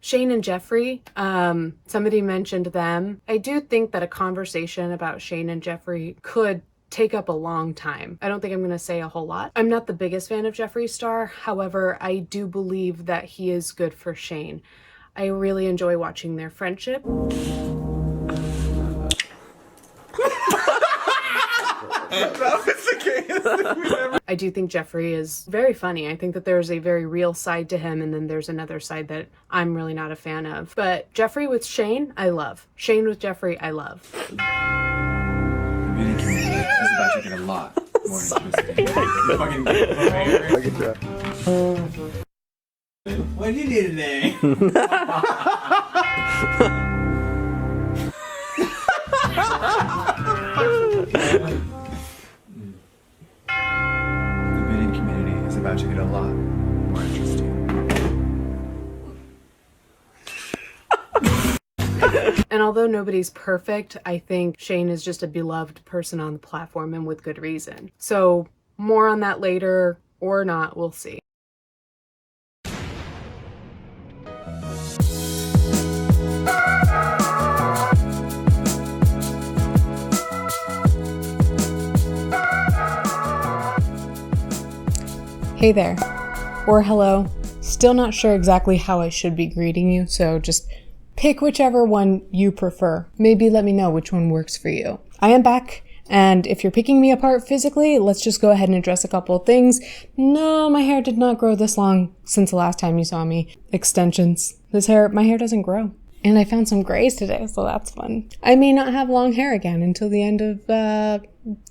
Shane and Jeffree, somebody mentioned them. I do think that a conversation about Shane and Jeffree could take up a long time. I don't think I'm going to say a whole lot. I'm not the biggest fan of Jeffree Star. However, I do believe that he is good for Shane. I really enjoy watching their friendship. I do think Jeffree is very funny. I think that there's a very real side to him, and then there's another side that I'm really not a fan of. But Jeffree with Shane, I love. Shane with Jeffree, I love. This is about to get a lot more interesting. What did you do today? The bidding community is about to get a lot more interesting. And although nobody's perfect, I think Shane is just a beloved person on the platform, and with good reason. So more on that later, or not, we'll see. Hey there, or hello. Still not sure exactly how I should be greeting you, so just pick whichever one you prefer. Maybe let me know which one works for you. I am back, and if you're picking me apart physically, let's just go ahead and address a couple of things. No, my hair did not grow this long since the last time you saw me. Extensions. My hair doesn't grow. And I found some grays today, so that's fun. I may not have long hair again until the end of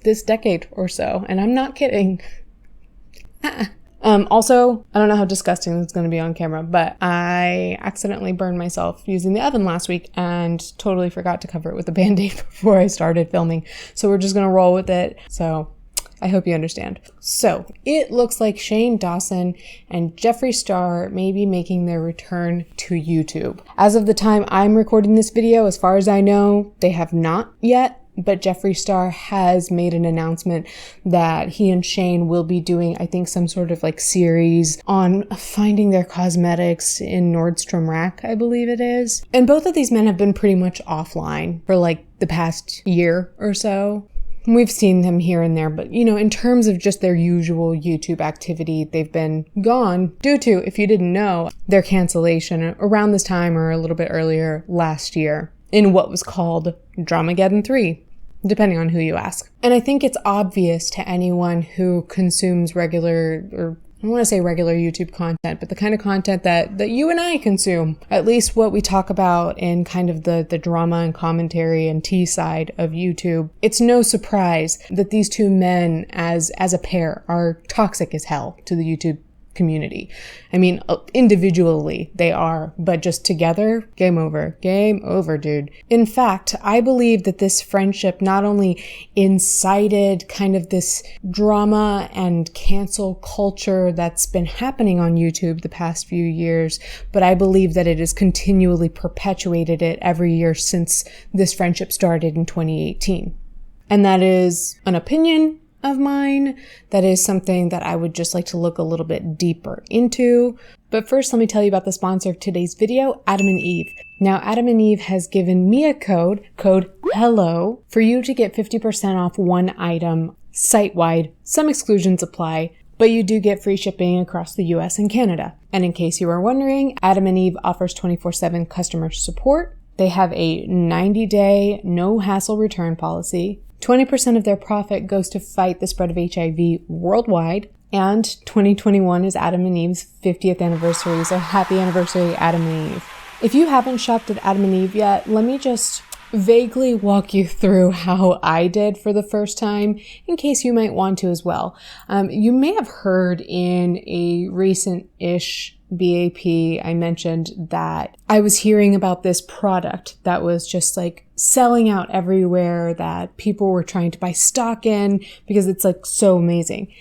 this decade or so, and I'm not kidding. Also, I don't know how disgusting this is going to be on camera, but I accidentally burned myself using the oven last week and totally forgot to cover it with a Band-Aid before I started filming. So we're just going to roll with it. So I hope you understand. So it looks like Shane Dawson and Jeffree Star may be making their return to YouTube. As of the time I'm recording this video, as far as I know, they have not yet. But Jeffree Star has made an announcement that he and Shane will be doing, I think, some sort of like series on finding their cosmetics in Nordstrom Rack, I believe it is. And both of these men have been pretty much offline for like the past year or so. We've seen them here and there, but you know, in terms of just their usual YouTube activity, they've been gone due to, if you didn't know, their cancellation around this time or a little bit earlier last year in what was called Dramageddon 3. Depending on who you ask. And I think it's obvious to anyone who consumes regular, or I don't want to say regular YouTube content, but the kind of content that you and I consume, at least what we talk about in kind of the drama and commentary and tea side of YouTube. It's no surprise that these two men as a pair are toxic as hell to the YouTube community. I mean, individually they are, but just together, game over. Game over, dude. In fact, I believe that this friendship not only incited kind of this drama and cancel culture that's been happening on YouTube the past few years, but I believe that it has continually perpetuated it every year since this friendship started in 2018. And that is an opinion of mine. That is something that I would just like to look a little bit deeper into. But first, let me tell you about the sponsor of today's video, Adam and Eve. Now, Adam and Eve has given me a code HELLO, for you to get 50% off one item site-wide. Some exclusions apply, but you do get free shipping across the US and Canada. And in case you are wondering, Adam and Eve offers 24/7 customer support. They have a 90-day no-hassle return policy. 20% of their profit goes to fight the spread of HIV worldwide. And 2021 is Adam and Eve's 50th anniversary, so happy anniversary, Adam and Eve. If you haven't shopped at Adam and Eve yet, let me just vaguely walk you through how I did for the first time, in case you might want to as well. You may have heard in a recent-ish BAP, I mentioned that I was hearing about this product that was just like selling out everywhere, that people were trying to buy stock in because it's like so amazing.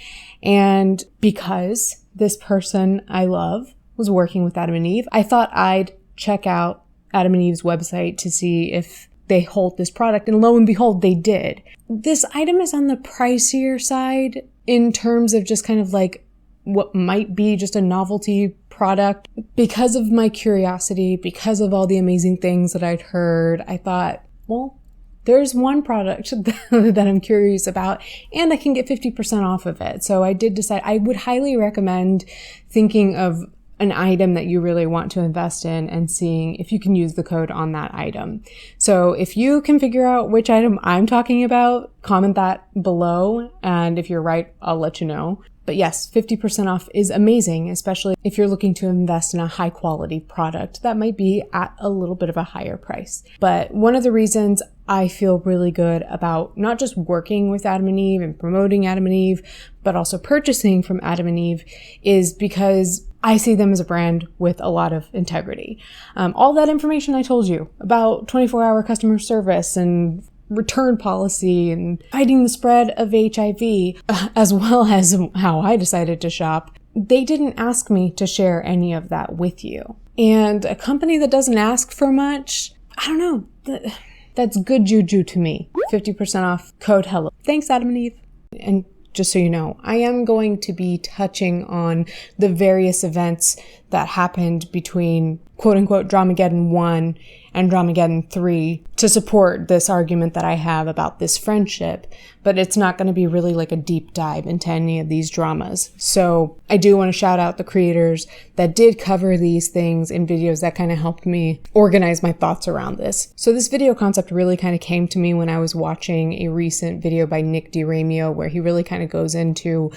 And because this person I love was working with Adam and Eve, I thought I'd check out Adam and Eve's website to see if they hold this product, and lo and behold, they did. This item is on the pricier side in terms of just kind of like what might be just a novelty product. Because of my curiosity, because of all the amazing things that I'd heard, I thought, well, there's one product that I'm curious about and I can get 50% off of it. So I did decide I would highly recommend thinking of an item that you really want to invest in and seeing if you can use the code on that item. So if you can figure out which item I'm talking about, comment that below. And if you're right, I'll let you know. But yes, 50% off is amazing, especially if you're looking to invest in a high quality product that might be at a little bit of a higher price. But one of the reasons I feel really good about not just working with Adam and Eve and promoting Adam and Eve, but also purchasing from Adam and Eve is because I see them as a brand with a lot of integrity. All that information I told you about 24-hour customer service and return policy and fighting the spread of HIV, as well as how I decided to shop, they didn't ask me to share any of that with you. And a company that doesn't ask for much, I don't know, that's good juju to me. 50% off, code HELLO. Thanks, Adam and Eve. And just so you know, I am going to be touching on the various events that happened between quote-unquote Dramageddon 1 and Dramageddon 3 to support this argument that I have about this friendship, but it's not going to be really like a deep dive into any of these dramas. So I do want to shout out the creators that did cover these things in videos that kind of helped me organize my thoughts around this. So this video concept really kind of came to me when I was watching a recent video by Nick DiRamio where he really kind of goes into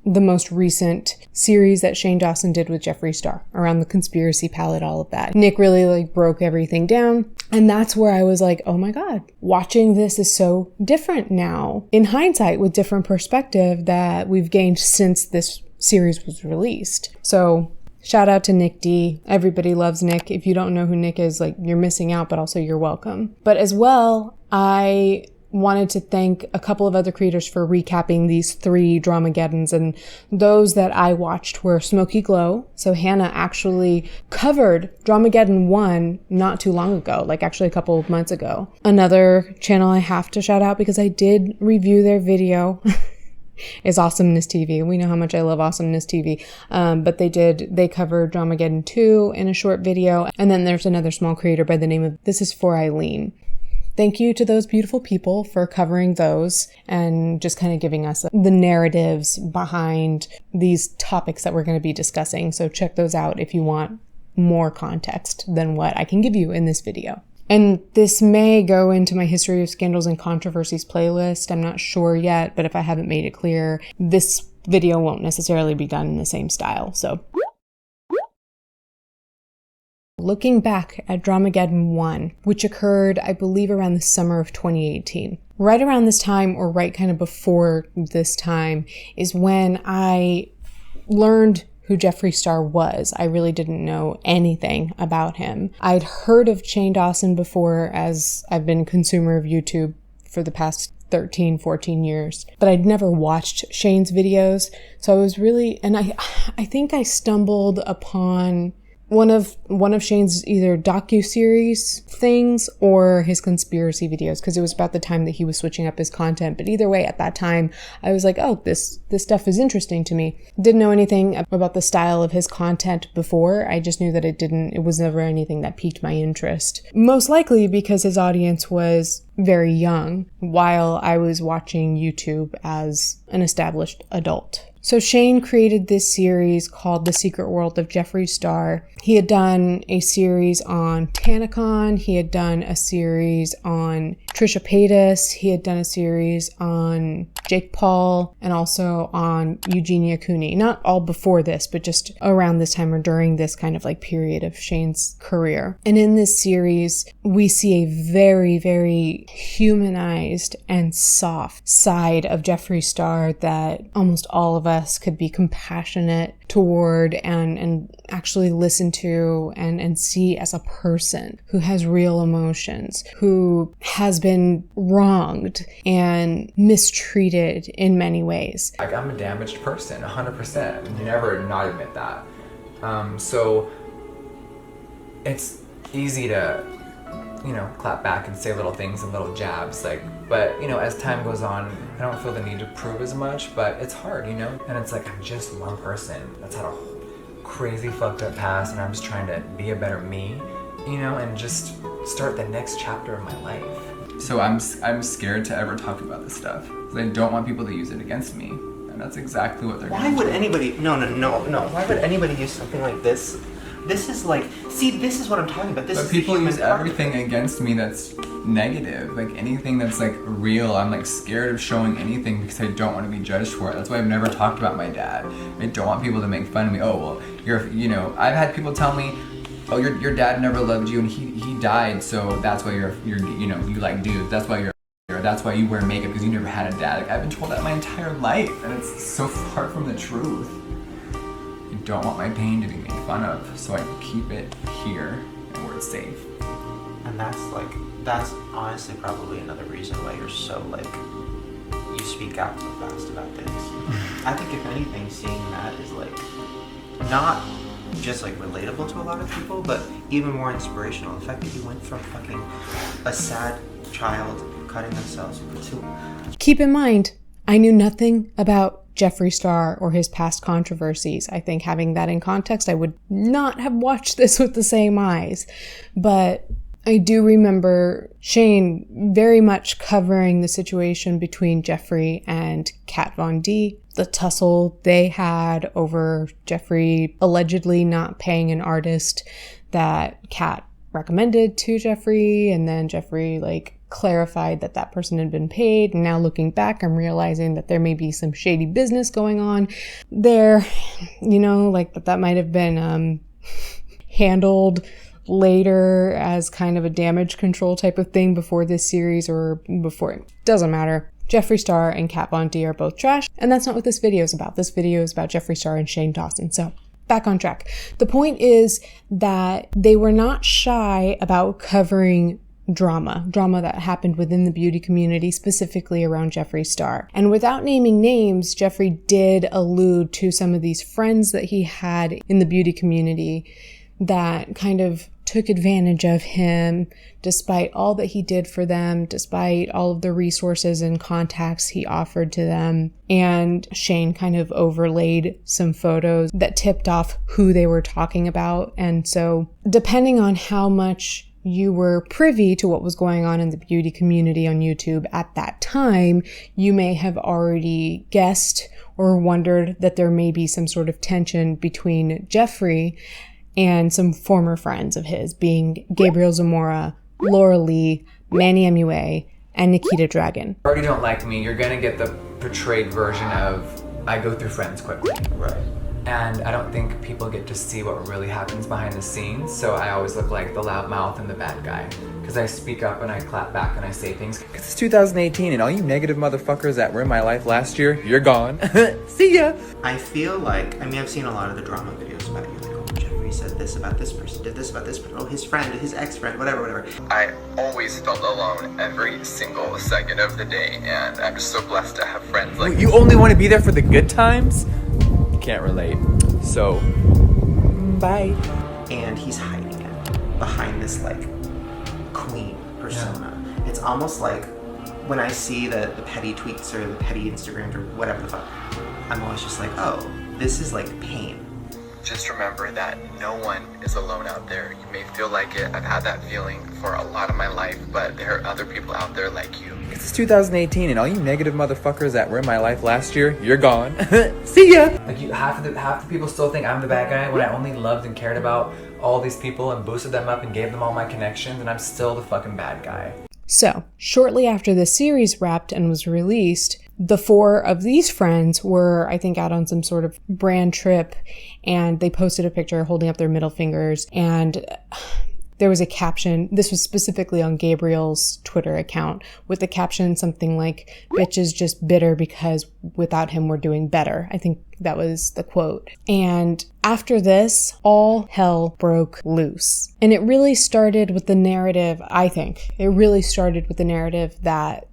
the most recent series that Shane Dawson did with Jeffree Star around the conspiracy palette, all of that. Nick really broke everything down. And that's where I was like, oh my God, watching this is so different now in hindsight with different perspective that we've gained since this series was released. So shout out to Nick D. Everybody loves Nick. If you don't know who Nick is, you're missing out, but also you're welcome. But as well, I wanted to thank a couple of other creators for recapping these 3 Dramageddons, and those that I watched were Smoky Glow. So Hannah actually covered Dramageddon 1 not too long ago, actually a couple of months ago. Another channel I have to shout out because I did review their video is Awesomeness TV. We know how much I love Awesomeness TV. But they covered Dramageddon 2 in a short video. And then there's another small creator by the name of This Is For Eileen. Thank you to those beautiful people for covering those and just kind of giving us the narratives behind these topics that we're going to be discussing. So check those out if you want more context than what I can give you in this video. And this may go into my History of Scandals and Controversies playlist. I'm not sure yet, but if I haven't made it clear, this video won't necessarily be done in the same style. So looking back at Dramageddon 1, which occurred, I believe, around the summer of 2018. Right around this time, or right kind of before this time, is when I learned who Jeffree Star was. I really didn't know anything about him. I'd heard of Shane Dawson before, as I've been a consumer of YouTube for the past 13, 14 years, but I'd never watched Shane's videos. So I was really, and I think I stumbled upon one of Shane's either docuseries things or his conspiracy videos, because it was about the time that he was switching up his content. But either way, at that time, I was like, oh, this stuff is interesting to me. Didn't know anything about the style of his content before. I just knew that it was never anything that piqued my interest. Most likely because his audience was very young while I was watching YouTube as an established adult. So Shane created this series called The Secret World of Jeffree Star. He had done a series on TanaCon. He had done a series on Trisha Paytas. He had done a series on Jake Paul and also on Eugenia Cooney. Not all before this, but just around this time or during this kind of period of Shane's career. And in this series, we see a very, very humanized and soft side of Jeffree Star that almost all of us could be compassionate toward and actually listen to and see as a person who has real emotions, who has been wronged and mistreated in many ways. I'm a damaged person, 100%. Never not admit that. So it's easy to, clap back and say little things and little jabs, but, as time goes on, I don't feel the need to prove as much, but it's hard, and it's I'm just one person that's had a crazy fucked up past, and I'm just trying to be a better me, you know, and just start the next chapter of my life. So I'm scared to ever talk about this stuff, because I don't want people to use it against me, and that's exactly what they're Why would anybody, no, why would anybody use something like this? This is like, see, this is what I'm talking about. This But is people use everything against me that's negative. Like anything that's like real, I'm like scared of showing anything because I don't want to be judged for it. That's why I've never talked about my dad. I don't want people to make fun of me. Oh, well, I've had people tell me, oh, your dad never loved you and he died, so that's why you're you like dudes. That's why you wear makeup, because you never had a dad. Like, I've been told that my entire life, and it's so far from the truth. I don't want my pain to be made fun of, so I keep it here and where it's safe. And that's honestly probably another reason why you're so like, you speak out so fast about things. I think if anything, seeing that is like, not just like relatable to a lot of people, but even more inspirational. The fact that you went from fucking a sad child cutting themselves to... Keep in mind, I knew nothing about Jeffree Star or his past controversies. I think having that in context, I would not have watched this with the same eyes. But I do remember Shane very much covering the situation between Jeffree and Kat Von D, the tussle they had over Jeffree allegedly not paying an artist that Kat recommended to Jeffree, and then Jeffree clarified that person had been paid. And now looking back, I'm realizing that there may be some shady business going on there, that might have been handled later as kind of a damage control type of thing before this series or before. Doesn't matter. Jeffree Star and Kat Von D are both trash, and that's not what this video is about. This video is about Jeffree Star and Shane Dawson. So back on track. The point is that they were not shy about covering drama that happened within the beauty community, specifically around Jeffree Star. And without naming names, Jeffree did allude to some of these friends that he had in the beauty community that kind of took advantage of him, despite all that he did for them, despite all of the resources and contacts he offered to them. And Shane kind of overlaid some photos that tipped off who they were talking about. And so depending on how much you were privy to what was going on in the beauty community on YouTube at that time, you may have already guessed or wondered that there may be some sort of tension between Jeffree and some former friends of his, being Gabriel Zimora, Laura Lee, Manny MUA, and Nikita Dragun. If you already don't like me, you're gonna get the portrayed version of I go through friends quickly. Right. And I don't think people get to see what really happens behind the scenes, so I always look like the loudmouth and the bad guy. Because I speak up and I clap back and I say things. It's 2018 and all you negative motherfuckers that were in my life last year, you're gone. See ya! I feel like, I've seen a lot of the drama videos about you, like, oh, Jeffree said this about this person, did this about this person, oh, his friend, his ex-friend, whatever. I always felt alone every single second of the day, and I'm just so blessed to have friends like you. Only want to be there for the good times? Can't relate. So, bye. And he's hiding it behind this queen persona. Yeah. It's almost like when I see the petty tweets or the petty Instagrams or whatever the fuck, I'm always just like, oh, this is pain. Just remember that no one is alone out there. You may feel like it. I've had that feeling for a lot of my life, but there are other people out there like you. It's 2018 and all you negative motherfuckers that were in my life last year, you're gone. See ya! Half the people still think I'm the bad guy when I only loved and cared about all these people and boosted them up and gave them all my connections, and I'm still the fucking bad guy. So, shortly after the series wrapped and was released, the four of these friends were, I think, out on some sort of brand trip, and they posted a picture holding up their middle fingers, and there was a caption. This was specifically on Gabriel's Twitter account, with the caption something like, "Bitch is just bitter because without him we're doing better." I think that was the quote. And after this, all hell broke loose. And it really started with the narrative, I think. It really started with the narrative that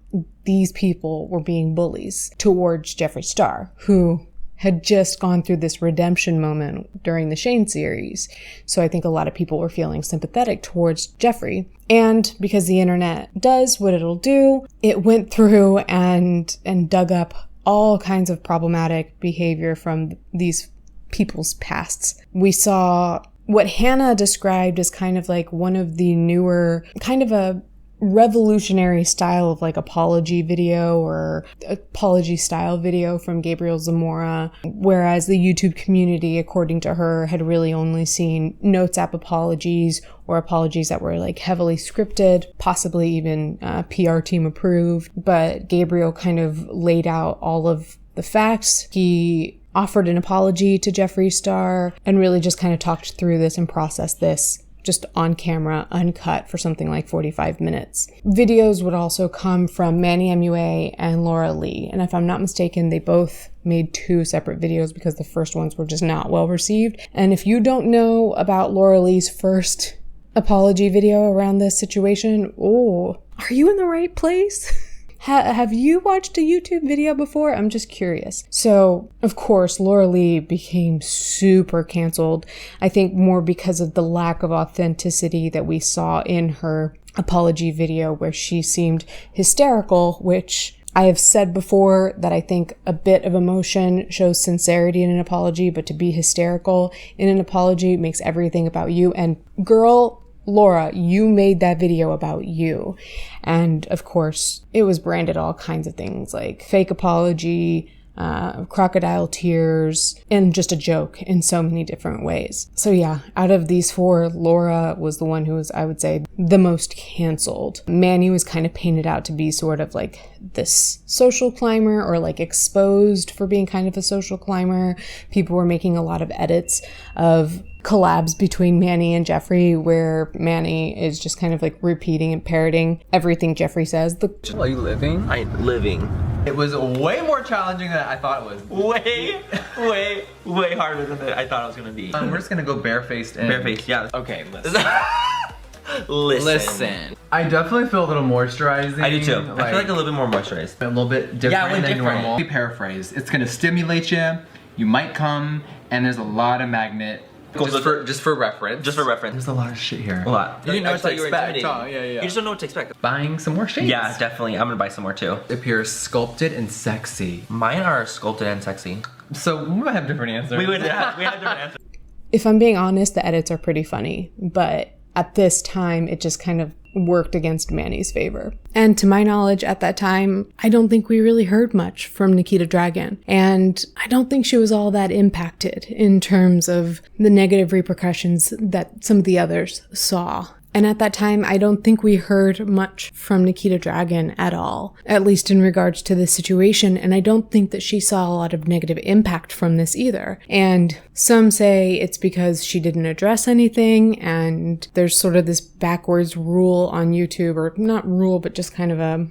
these people were being bullies towards Jeffree Star, who had just gone through this redemption moment during the Shane series. So I think a lot of people were feeling sympathetic towards Jeffree. And because the internet does what it'll do, it went through and dug up all kinds of problematic behavior from these people's pasts. We saw what Hannah described as kind of like one of the newer, kind of a revolutionary style of like apology video or apology style video from Gabriel Zimora, whereas the YouTube community, according to her, had really only seen notes app apologies or apologies that were like heavily scripted, possibly even PR team approved. But Gabriel kind of laid out all of the facts. He offered an apology to Jeffree Star and really just kind of talked through this and processed this just on camera, uncut, for something like 45 minutes. Videos would also come from Manny MUA and Laura Lee. And if I'm not mistaken, they both made 2 separate videos because the first ones were just not well received. And if you don't know about Laura Lee's first apology video around this situation, are you in the right place? Have you watched a YouTube video before? I'm just curious. So, of course, Laura Lee became super canceled. I think more because of the lack of authenticity that we saw in her apology video, where she seemed hysterical, which I have said before that I think a bit of emotion shows sincerity in an apology, but to be hysterical in an apology makes everything about you. And girl, Laura, you made that video about you. And of course, it was branded all kinds of things like fake apology, crocodile tears, and just a joke in so many different ways. So yeah, out of these 4, Laura was the one who was, I would say, the most canceled. Manny was kind of painted out to be sort of like this social climber, or like exposed for being kind of a social climber. People were making a lot of edits of collabs between Manny and Jeffree, where Manny is just kind of like repeating and parroting everything Jeffree says. Are you living? I'm living. It was way more challenging than I thought it was. Way harder than I thought it was gonna be. We're just gonna go barefaced in. Barefaced, yeah. Okay, listen. Listen. I definitely feel a little moisturizing. I do too. I feel like a little bit more moisturized. A little bit different than normal. We paraphrase. It's gonna stimulate you. You might come, and there's a lot of magnet. Just for reference. Just for reference. There's a lot of shit here. A lot. You didn't know what to expect. Yeah. You just don't know what to expect. Buying some more shades. Yeah, definitely. I'm gonna buy some more too. It appears sculpted and sexy. Mine are sculpted and sexy. So we might have different answers. We have different answers. If I'm being honest, the edits are pretty funny, but at this time, it just kind of worked against Manny's favor. And to my knowledge, at that time, I don't think we really heard much from Nikita Dragun. And I don't think she was all that impacted in terms of the negative repercussions that some of the others saw. And at that time, I don't think we heard much from Nikita Dragun at all, at least in regards to this situation. And I don't think that she saw a lot of negative impact from this either. And some say it's because she didn't address anything, and there's sort of this backwards rule on YouTube, or not rule, but just kind of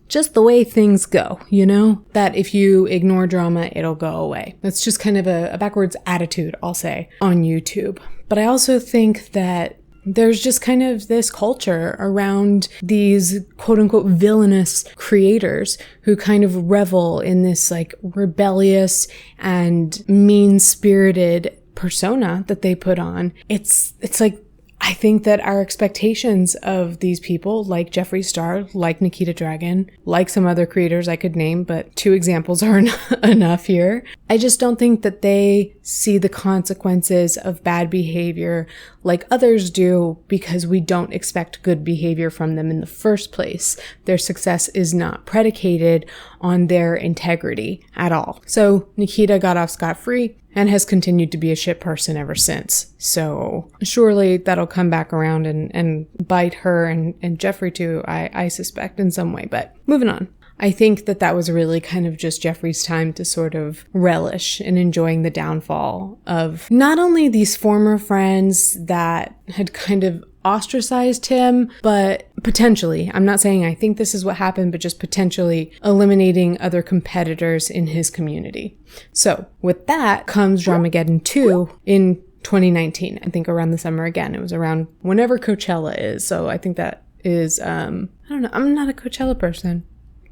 just the way things go, you know? That if you ignore drama, it'll go away. That's just kind of a backwards attitude, I'll say, on YouTube. But I also think that there's just kind of this culture around these quote unquote villainous creators who kind of revel in this like rebellious and mean-spirited persona that they put on. It's like, I think that our expectations of these people, like Jeffree Star, like Nikita Dragun, like some other creators I could name, but 2 examples are enough here. I just don't think that they see the consequences of bad behavior like others do, because we don't expect good behavior from them in the first place. Their success is not predicated on their integrity at all. So Nikita got off scot-free and has continued to be a shit person ever since. So surely that'll come back around and bite her and Jeffree too, I suspect, in some way. But moving on. I think that was really kind of just Jeffree's time to sort of relish in enjoying the downfall of not only these former friends that had kind of ostracized him, but potentially, I'm not saying I think this is what happened, but just potentially eliminating other competitors in his community. So with that comes Dramageddon 2 in 2019. I think around the summer again. It was around whenever Coachella is. So I think that is, I don't know. I'm not a Coachella person.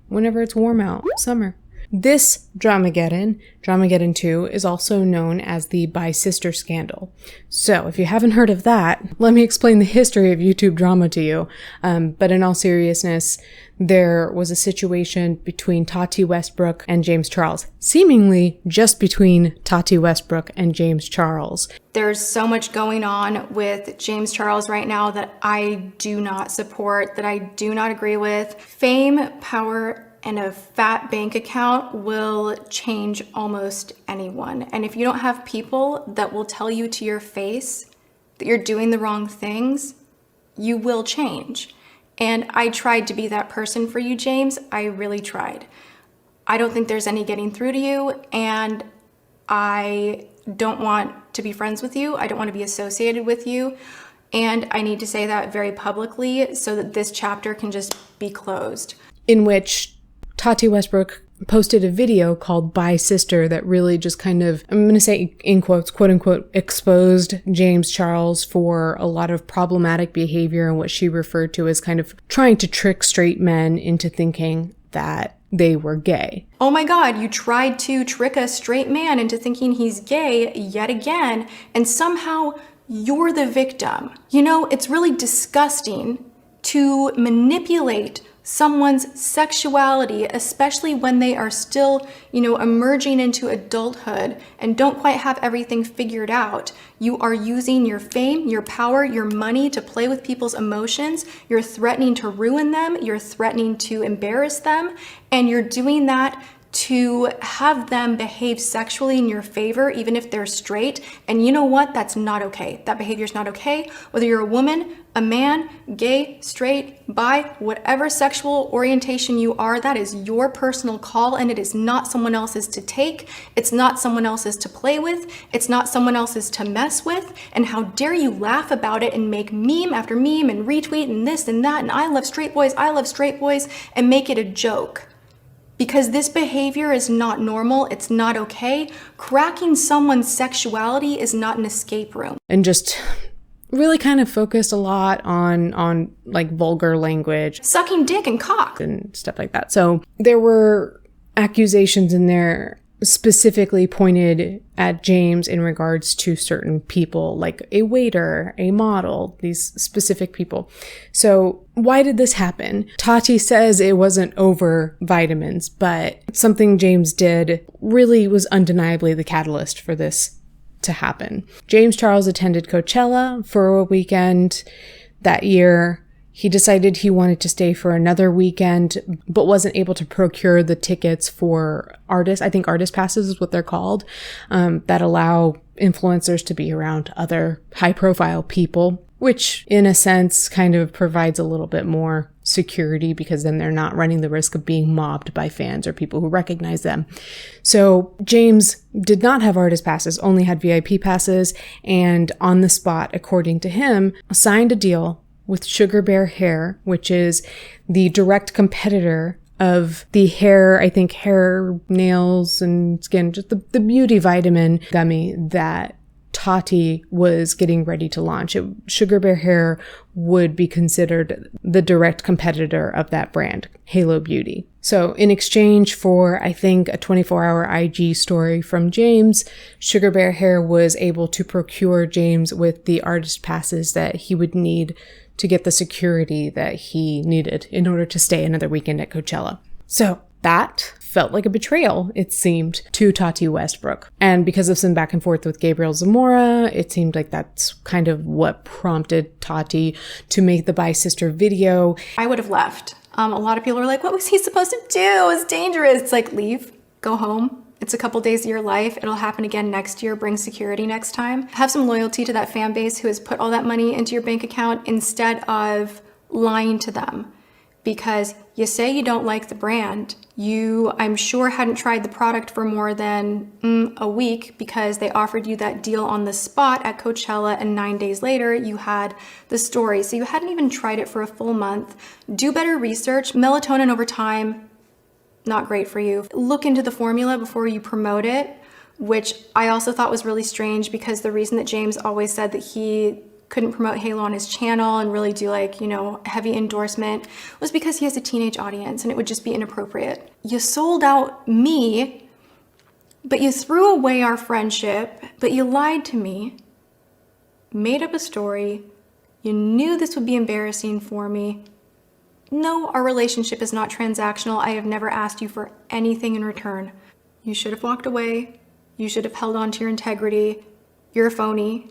Whenever it's warm out, summer. This Dramageddon 2, is also known as the Bi-Sister Scandal. So if you haven't heard of that, let me explain the history of YouTube drama to you. But in all seriousness, there was a situation between Tati Westbrook and James Charles, seemingly just between Tati Westbrook and James Charles. There's so much going on with James Charles right now that I do not support, that I do not agree with. Fame, power, and a fat bank account will change almost anyone. And if you don't have people that will tell you to your face that you're doing the wrong things, you will change. And I tried to be that person for you, James. I really tried. I don't think there's any getting through to you, and I don't want to be friends with you. I don't want to be associated with you. And I need to say that very publicly so that this chapter can just be closed. In which Tati Westbrook posted a video called Bi-Sister that really just kind of, I'm going to say in quotes, quote unquote, exposed James Charles for a lot of problematic behavior and what she referred to as kind of trying to trick straight men into thinking that they were gay. Oh my God, you tried to trick a straight man into thinking he's gay yet again, and somehow you're the victim. You know, it's really disgusting to manipulate someone's sexuality, especially when they are still, emerging into adulthood and don't quite have everything figured out. You are using your fame, your power, your money to play with people's emotions. You're threatening to ruin them. You're threatening to embarrass them. And you're doing that to have them behave sexually in your favor, even if they're straight. And you know what? That's not okay. That behavior is not okay. Whether you're a woman, a man, gay, straight, bi, whatever sexual orientation you are, that is your personal call, and it is not someone else's to take. It's not someone else's to play with. It's not someone else's to mess with. And how dare you laugh about it and make meme after meme and retweet and this and that and I love straight boys and make it a joke. Because this behavior is not normal, it's not okay. Cracking someone's sexuality is not an escape room. And just really kind of focused a lot on like vulgar language. Sucking dick and cock. And stuff like that. So there were accusations in there specifically pointed at James in regards to certain people, like a waiter, a model, these specific people. So why did this happen? Tati says it wasn't over vitamins, but something James did really was undeniably the catalyst for this to happen. James Charles attended Coachella for a weekend that year. He decided he wanted to stay for another weekend, but wasn't able to procure the tickets for artists. I think artist passes is what they're called, that allow influencers to be around other high-profile people, which in a sense kind of provides a little bit more security because then they're not running the risk of being mobbed by fans or people who recognize them. So James did not have artist passes, only had VIP passes, and on the spot, according to him, signed a deal with Sugar Bear Hair, which is the direct competitor of the hair, nails, and skin, just the beauty vitamin gummy that Tati was getting ready to launch. Sugar Bear Hair would be considered the direct competitor of that brand, Halo Beauty. So in exchange for, I think, a 24-hour IG story from James, Sugar Bear Hair was able to procure James with the artist passes that he would need to get the security that he needed in order to stay another weekend at Coachella. So that felt like a betrayal, it seemed, to Tati Westbrook. And because of some back and forth with Gabriel Zimora, it seemed like that's kind of what prompted Tati to make the Bi-Sister video. I would have left. A lot of people are like, what was he supposed to do? It's dangerous. It's like, leave, go home. It's a couple days of your life. It'll happen again next year. Bring security next time. Have some loyalty to that fan base who has put all that money into your bank account instead of lying to them. Because you say you don't like the brand. You, I'm sure, hadn't tried the product for more than a week because they offered you that deal on the spot at Coachella, and 9 days later you had the story. So you hadn't even tried it for a full month. Do better research. Melatonin over time, not great for you. Look into the formula before you promote it, which I also thought was really strange because the reason that James always said that he couldn't promote Halo on his channel and really do like, you know, heavy endorsement was because he has a teenage audience and it would just be inappropriate. You sold out me, but you threw away our friendship, but you lied to me, made up a story. You knew this would be embarrassing for me. No, our relationship is not transactional. I have never asked you for anything in return. You should have walked away. You should have held on to your integrity. You're a phony.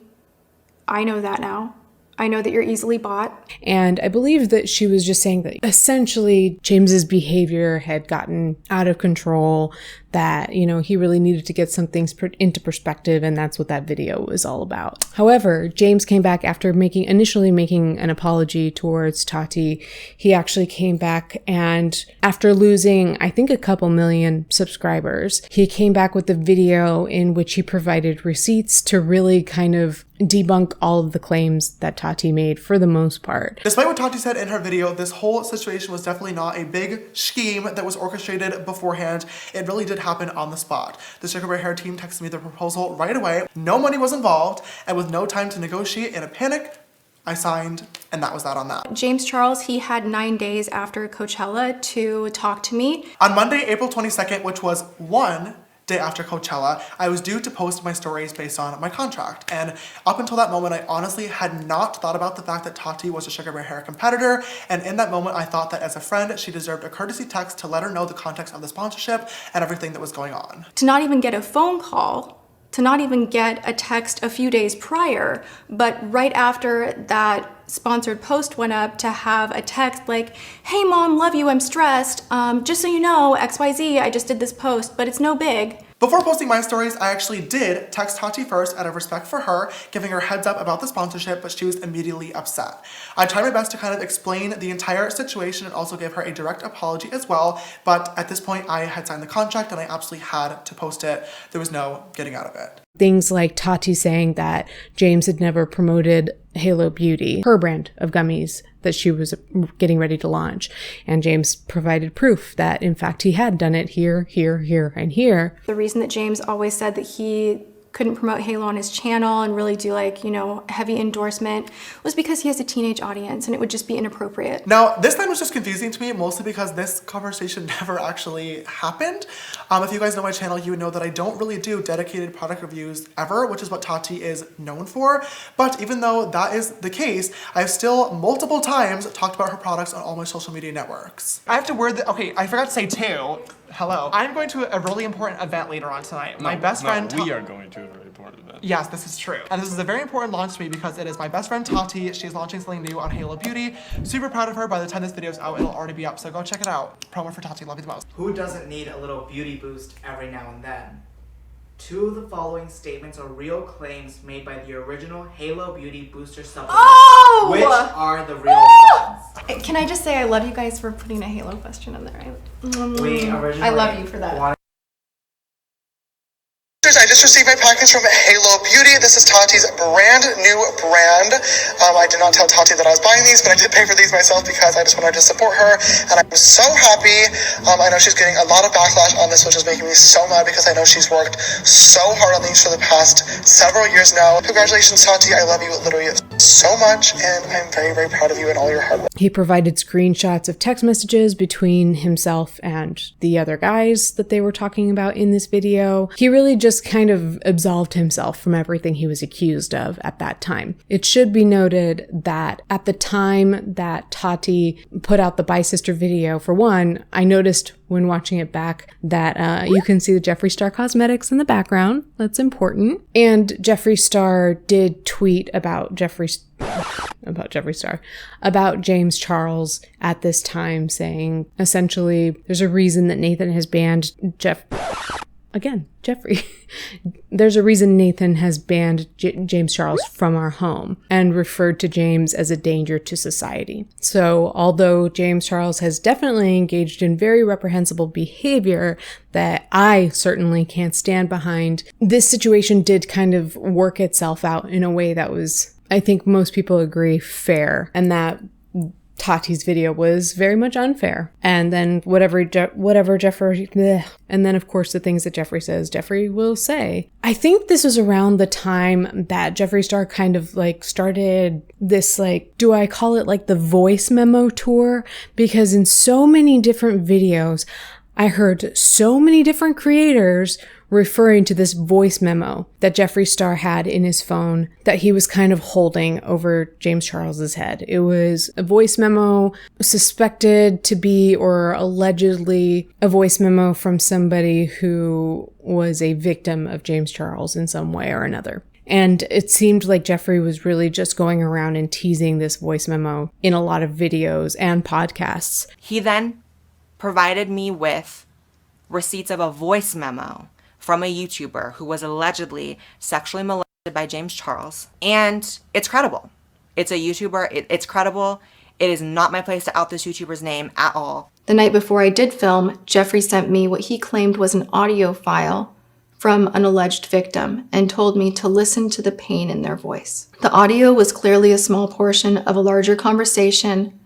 I know that now. I know that you're easily bought. And I believe that she was just saying that essentially James's behavior had gotten out of control, that, you know, he really needed to get some things into perspective, and that's what that video was all about. However, James came back after initially making an apology towards Tati. He actually came back, and after losing, I think, a couple million subscribers, he came back with a video in which he provided receipts to really kind of debunk all of the claims that Tati made for the most part. Despite what Tati said in her video, this whole situation was definitely not a big scheme that was orchestrated beforehand. It really did happen on the spot. The Sugar Bear Hair team texted me the proposal right away. No money was involved, and with no time to negotiate, in a panic, I signed, and that was that on that. James Charles, he had 9 days after Coachella to talk to me. On Monday, April 22nd, which was one day after Coachella, I was due to post my stories based on my contract. And up until that moment, I honestly had not thought about the fact that Tati was a Sugar Bear Hair competitor. And in that moment, I thought that as a friend, she deserved a courtesy text to let her know the context of the sponsorship and everything that was going on. To not even get a phone call, to not even get a text a few days prior, but right after that sponsored post went up, to have a text like, hey mom, love you, I'm stressed. Just so you know, XYZ, I just did this post, but it's no big. Before posting my stories, I actually did text Tati first out of respect for her, giving her heads up about the sponsorship, but she was immediately upset. I tried my best to kind of explain the entire situation and also give her a direct apology as well, but at this point I had signed the contract and I absolutely had to post it. There was no getting out of it. Things like Tati saying that James had never promoted Halo Beauty, her brand of gummies that she was getting ready to launch. And James provided proof that, in fact, he had done it here, here, here, and here. The reason that James always said that he couldn't promote Halo on his channel and really do like, you know, heavy endorsement was because he has a teenage audience and it would just be inappropriate. Now, this time was just confusing to me, mostly because this conversation never actually happened. If you guys know my channel, you would know that I don't really do dedicated product reviews ever, which is what Tati is known for. But even though that is the case, I've still multiple times talked about her products on all my social media networks. I have to word okay, I forgot to say too. Hello. I'm going to a really important event later on tonight. My best friend. We are going to a very important event. Yes, this is true. And this is a very important launch to me because it is my best friend Tati. She's launching something new on Halo Beauty. Super proud of her. By the time this video is out, it'll already be up. So go check it out. Promo for Tati. Love you the most. Who doesn't need a little beauty boost every now and then? Two of the following statements are real claims made by the original Halo Beauty Booster supplement. Oh! Which are the real ones? Can I just say I love you guys for putting a Halo question in there. I love you for that. I just received my package from Halo Beauty. This is Tati's brand new brand. I did not tell Tati that I was buying these, but I did pay for these myself because I just wanted to support her, and I'm so happy. I know she's getting a lot of backlash on this, which is making me so mad because I know she's worked so hard on these for the past several years now. Congratulations, Tati. I love you literally so much, and I'm very, very proud of you and all your hard work. He provided screenshots of text messages between himself and the other guys that they were talking about in this video. He really just kind of absolved himself from everything he was accused of at that time. It should be noted that at the time that Tati put out the Bye Sister video, for one, I noticed when watching it back that you can see the Jeffree Star cosmetics in the background. That's important. And Jeffree Star did tweet about Jeffree Star, about James Charles at this time, saying essentially there's a reason that Nathan has banned Jeffree. There's a reason Nathan has banned James Charles from our home and referred to James as a danger to society. So although James Charles has definitely engaged in very reprehensible behavior that I certainly can't stand behind, this situation did kind of work itself out in a way that was, I think most people agree, fair, and that Tati's video was very much unfair. And then whatever Jeffree, and then of course the things that Jeffree says, Jeffree will say. I think this was around the time that Jeffree Star kind of like started this, like, do I call it like the voice memo tour? Because in so many different videos, I heard so many different creators referring to this voice memo that Jeffree Star had in his phone that he was kind of holding over James Charles's head. It was a voice memo suspected to be, or allegedly, a voice memo from somebody who was a victim of James Charles in some way or another. And it seemed like Jeffree was really just going around and teasing this voice memo in a lot of videos and podcasts. He then provided me with receipts of a voice memo from a YouTuber who was allegedly sexually molested by James Charles. And it's credible. It's a YouTuber. It's credible. It is not my place to out this YouTuber's name at all. The night before I did film, Jeffree sent me what he claimed was an audio file from an alleged victim and told me to listen to the pain in their voice. The audio was clearly a small portion of a larger conversation.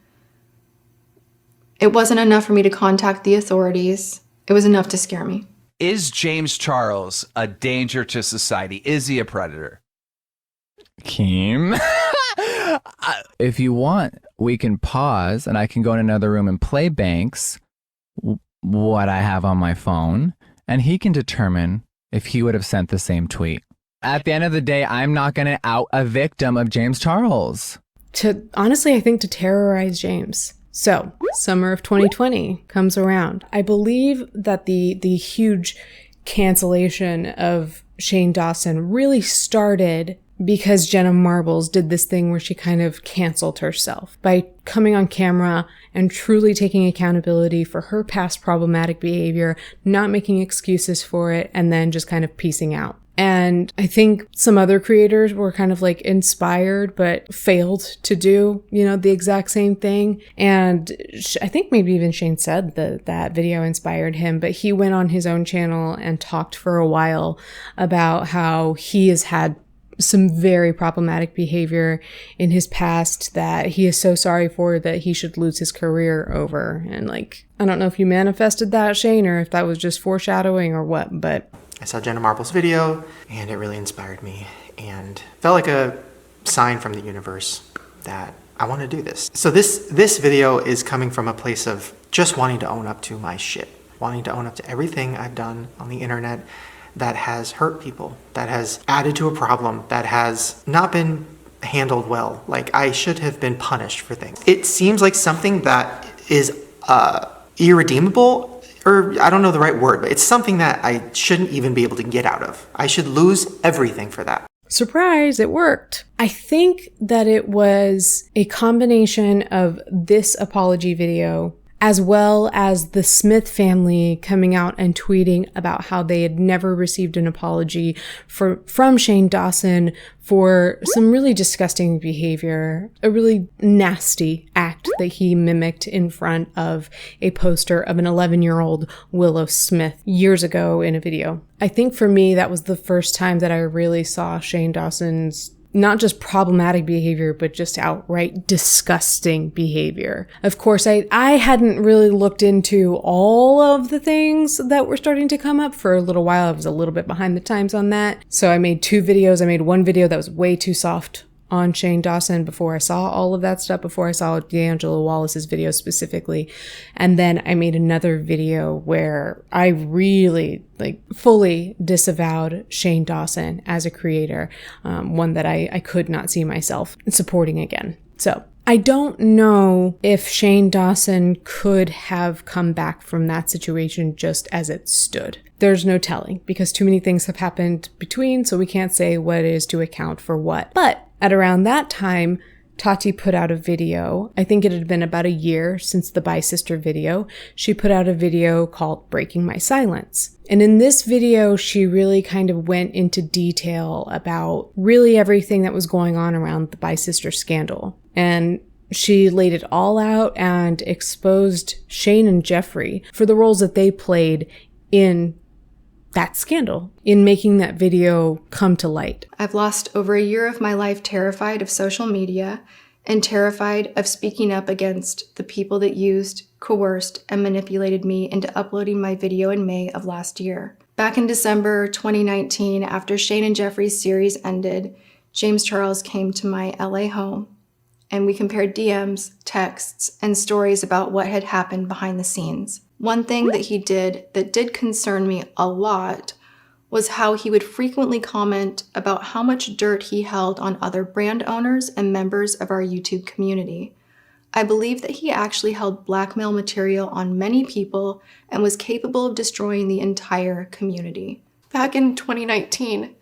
It wasn't enough for me to contact the authorities. It was enough to scare me. Is James Charles a danger to society? Is he a predator? Keem. If you want, we can pause and I can go in another room and play Banks what I have on my phone, and he can determine if he would have sent the same tweet. At the end of the day, I'm not going to out a victim of James Charles. Honestly, I think to terrorize James. So, summer of 2020 comes around. I believe that the huge cancellation of Shane Dawson really started because Jenna Marbles did this thing where she kind of canceled herself by coming on camera and truly taking accountability for her past problematic behavior, not making excuses for it, and then just kind of peacing out. And I think some other creators were kind of like inspired, but failed to do, the exact same thing. And I think maybe even Shane said that video inspired him, but he went on his own channel and talked for a while about how he has had some very problematic behavior in his past that he is so sorry for that he should lose his career over. And I don't know if you manifested that, Shane, or if that was just foreshadowing or what, but I saw Jenna Marbles' video, and it really inspired me, and felt like a sign from the universe that I want to do this. So this video is coming from a place of just wanting to own up to my shit, wanting to own up to everything I've done on the internet that has hurt people, that has added to a problem, that has not been handled well. I should have been punished for things. It seems like something that is irredeemable, or I don't know the right word, but it's something that I shouldn't even be able to get out of. I should lose everything for that. Surprise, it worked. I think that it was a combination of this apology video as well as the Smith family coming out and tweeting about how they had never received an apology from Shane Dawson for some really disgusting behavior, a really nasty act that he mimicked in front of a poster of an 11-year-old Willow Smith years ago in a video. I think for me, that was the first time that I really saw Shane Dawson's not just problematic behavior, but just outright disgusting behavior. Of course, I hadn't really looked into all of the things that were starting to come up for a little while. I was a little bit behind the times on that. So I made 2 videos. I made one video that was way too soft on Shane Dawson before I saw all of that stuff, before I saw D'Angelo Wallace's video specifically. And then I made another video where I really fully disavowed Shane Dawson as a creator, one that I could not see myself supporting again. So I don't know if Shane Dawson could have come back from that situation just as it stood. There's no telling because too many things have happened between, so we can't say what is to account for what. But at around that time, Tati put out a video. I think it had been about a year since the Bye Sister video. She put out a video called Breaking My Silence. And in this video, she really kind of went into detail about really everything that was going on around the Bye Sister scandal. And she laid it all out and exposed Shane and Jeffree for the roles that they played in that scandal, in making that video come to light. I've lost over a year of my life terrified of social media, and terrified of speaking up against the people that used, coerced, and manipulated me into uploading my video in May of last year. Back in December 2019, after Shane and Jeffree's series ended, James Charles came to my LA home, and we compared DMs, texts, and stories about what had happened behind the scenes. One thing that he did that did concern me a lot was how he would frequently comment about how much dirt he held on other brand owners and members of our YouTube community. I believe that he actually held blackmail material on many people and was capable of destroying the entire community. Back in 2019,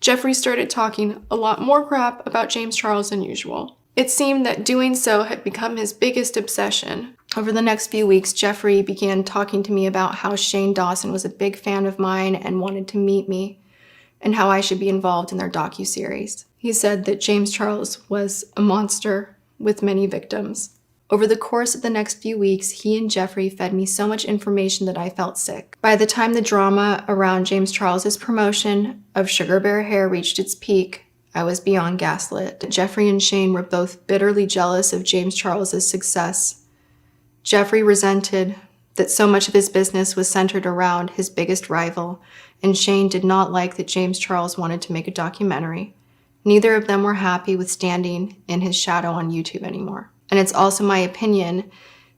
Jeffree started talking a lot more crap about James Charles than usual. It seemed that doing so had become his biggest obsession. Over the next few weeks, Jeffree began talking to me about how Shane Dawson was a big fan of mine and wanted to meet me, and how I should be involved in their docuseries. He said that James Charles was a monster with many victims. Over the course of the next few weeks, he and Jeffree fed me so much information that I felt sick. By the time the drama around James Charles's promotion of Sugar Bear Hair reached its peak, I was beyond gaslit. Jeffree and Shane were both bitterly jealous of James Charles's success. Jeffree resented that so much of his business was centered around his biggest rival, and Shane did not like that James Charles wanted to make a documentary. Neither of them were happy with standing in his shadow on YouTube anymore. And it's also my opinion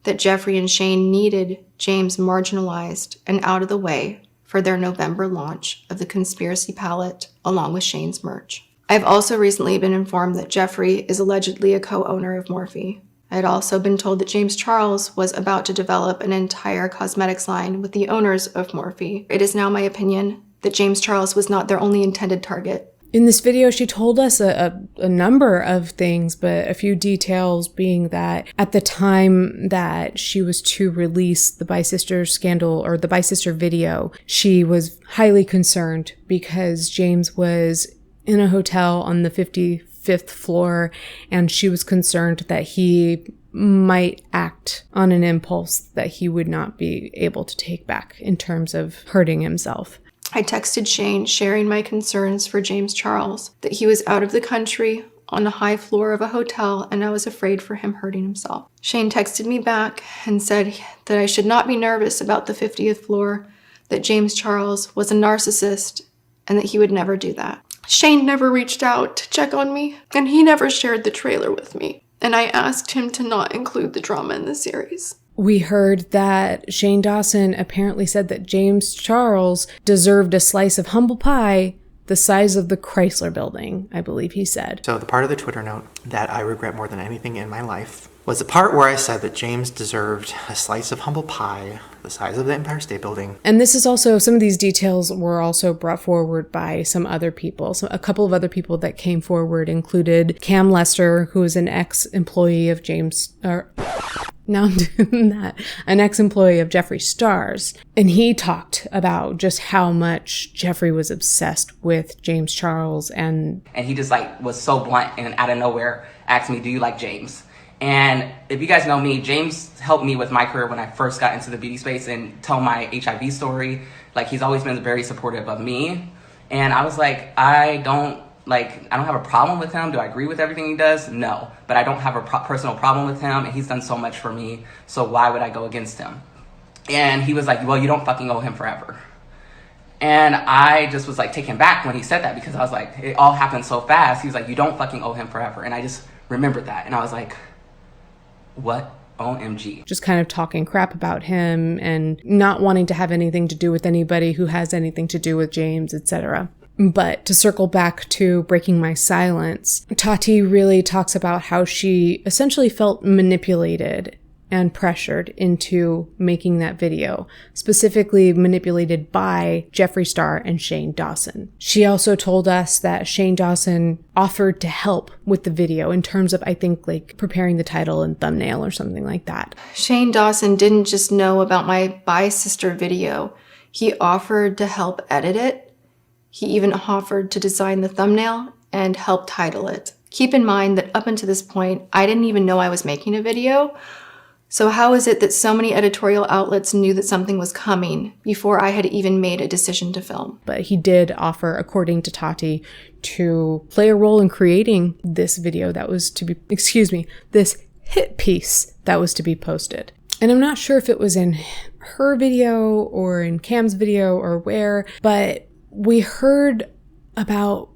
that Jeffree and Shane needed James marginalized and out of the way for their November launch of the Conspiracy Palette along with Shane's merch. I've also recently been informed that Jeffree is allegedly a co-owner of Morphe. I had also been told that James Charles was about to develop an entire cosmetics line with the owners of Morphe. It is now my opinion that James Charles was not their only intended target. In this video, she told us a number of things, but a few details being that at the time that she was to release the Bi-Sister scandal or the Bi-Sister video, she was highly concerned because James was in a hotel on the 55th floor, and she was concerned that he might act on an impulse that he would not be able to take back in terms of hurting himself. I texted Shane sharing my concerns for James Charles, that he was out of the country on a high floor of a hotel and I was afraid for him hurting himself. Shane texted me back and said that I should not be nervous about the 50th floor, that James Charles was a narcissist and that he would never do that. Shane never reached out to check on me, and he never shared the trailer with me, and I asked him to not include the drama in the series. We heard that Shane Dawson apparently said that James Charles deserved a slice of humble pie the size of the Chrysler building, I believe he said. So the part of the Twitter note that I regret more than anything in my life was the part where I said that James deserved a slice of humble pie the size of the Empire State Building. And this is also, some of these details were also brought forward by some other people. So a couple of other people that came forward included Cam Lester, who is an ex-employee of James, now I'm doing that, an ex-employee of Jeffree Star's. And he talked about just how much Jeffree was obsessed with James Charles and he just like was so blunt and out of nowhere asked me, do you like James? And if you guys know me, James helped me with my career when I first got into the beauty space and tell my HIV story. Like, he's always been very supportive of me. And I was like, I don't have a problem with him. Do I agree with everything he does? No. But I don't have a personal problem with him, and he's done so much for me, so why would I go against him? And he was like, well, you don't fucking owe him forever. And I just was like taken back when he said that, because I was like, it all happened so fast. He was like, you don't fucking owe him forever. And I just remembered that, and I was like, what? OMG. Just kind of talking crap about him and not wanting to have anything to do with anybody who has anything to do with James, etc. But to circle back to breaking my silence, Tati really talks about how she essentially felt manipulated and pressured into making that video, specifically manipulated by Jeffree Star and Shane Dawson. She also told us that Shane Dawson offered to help with the video in terms of, I think, like preparing the title and thumbnail or something like that. Shane Dawson didn't just know about my Bi-Sister video. He offered to help edit it. He even offered to design the thumbnail and help title it. Keep in mind that up until this point, I didn't even know I was making a video. So how is it that so many editorial outlets knew that something was coming before I had even made a decision to film? But he did offer, according to Tati, to play a role in creating this video that was to be, this hit piece that was to be posted. And I'm not sure if it was in her video or in Cam's video or where, but we heard about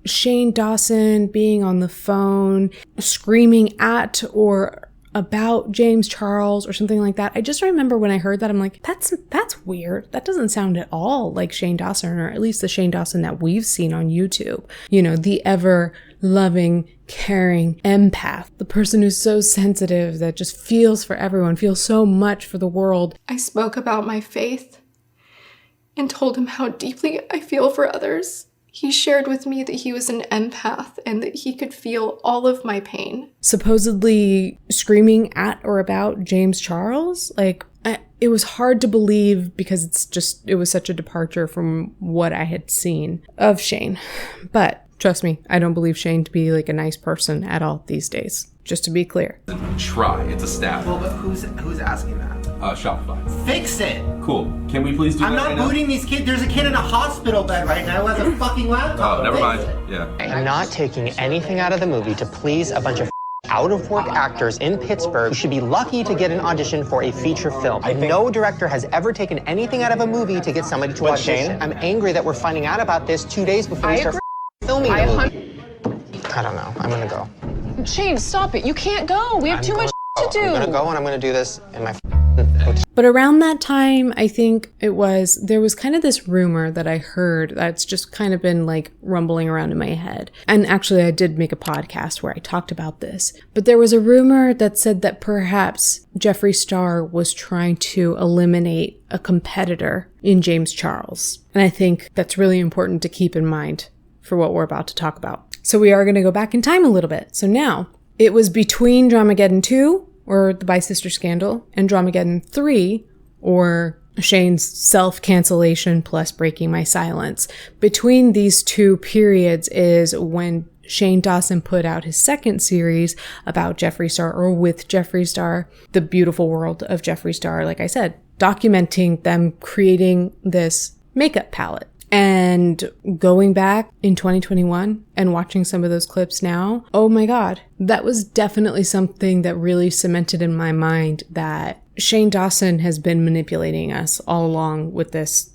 Shane Dawson being on the phone, screaming at or about James Charles or something like that. I just remember when I heard that, I'm like, that's weird. That doesn't sound at all like Shane Dawson, or at least the Shane Dawson that we've seen on YouTube. You know, the ever loving, caring empath, the person who's so sensitive that just feels for everyone, feels so much for the world. I spoke about my faith and told him how deeply I feel for others. He shared with me that he was an empath and that he could feel all of my pain. Supposedly screaming at or about James Charles? Like, it was hard to believe because it was such a departure from what I had seen of Shane. But trust me, I don't believe Shane to be like a nice person at all these days. Just to be clear. Try. It's a stab. Well, but who's asking that? Shopify. Fix it! Cool. Can we please do I'm that not right now? booting these kids. There's a kid in a hospital bed right now who has a fucking laptop. Oh, never mind. Fix it. Yeah. I'm not taking anything out of the movie to please a bunch of out-of-work actors in Pittsburgh who should be lucky to get an audition for a feature film. No director has ever taken anything out of a movie to get somebody to audition. I'm angry that we're finding out about this 2 days before we start filming the movie. I don't know. I'm gonna go. Shane, stop it. You can't go. We have too much to do. I'm gonna go and I'm gonna do this in my But around that time, I think there was kind of this rumor that I heard that's just kind of been like rumbling around in my head. And actually, I did make a podcast where I talked about this. But there was a rumor that said that perhaps Jeffree Star was trying to eliminate a competitor in James Charles. And I think that's really important to keep in mind for what we're about to talk about. So we are going to go back in time a little bit. So now, it was between Dramageddon 2, or the Bi-Sister Scandal, and Dramageddon 3, or Shane's self-cancellation plus breaking my silence. Between these two periods is when Shane Dawson put out his second series about Jeffree Star, or with Jeffree Star, The Beautiful World of Jeffree Star, like I said, documenting them creating this makeup palette. And going back in 2021 and watching some of those clips now, oh my God, that was definitely something that really cemented in my mind that Shane Dawson has been manipulating us all along with this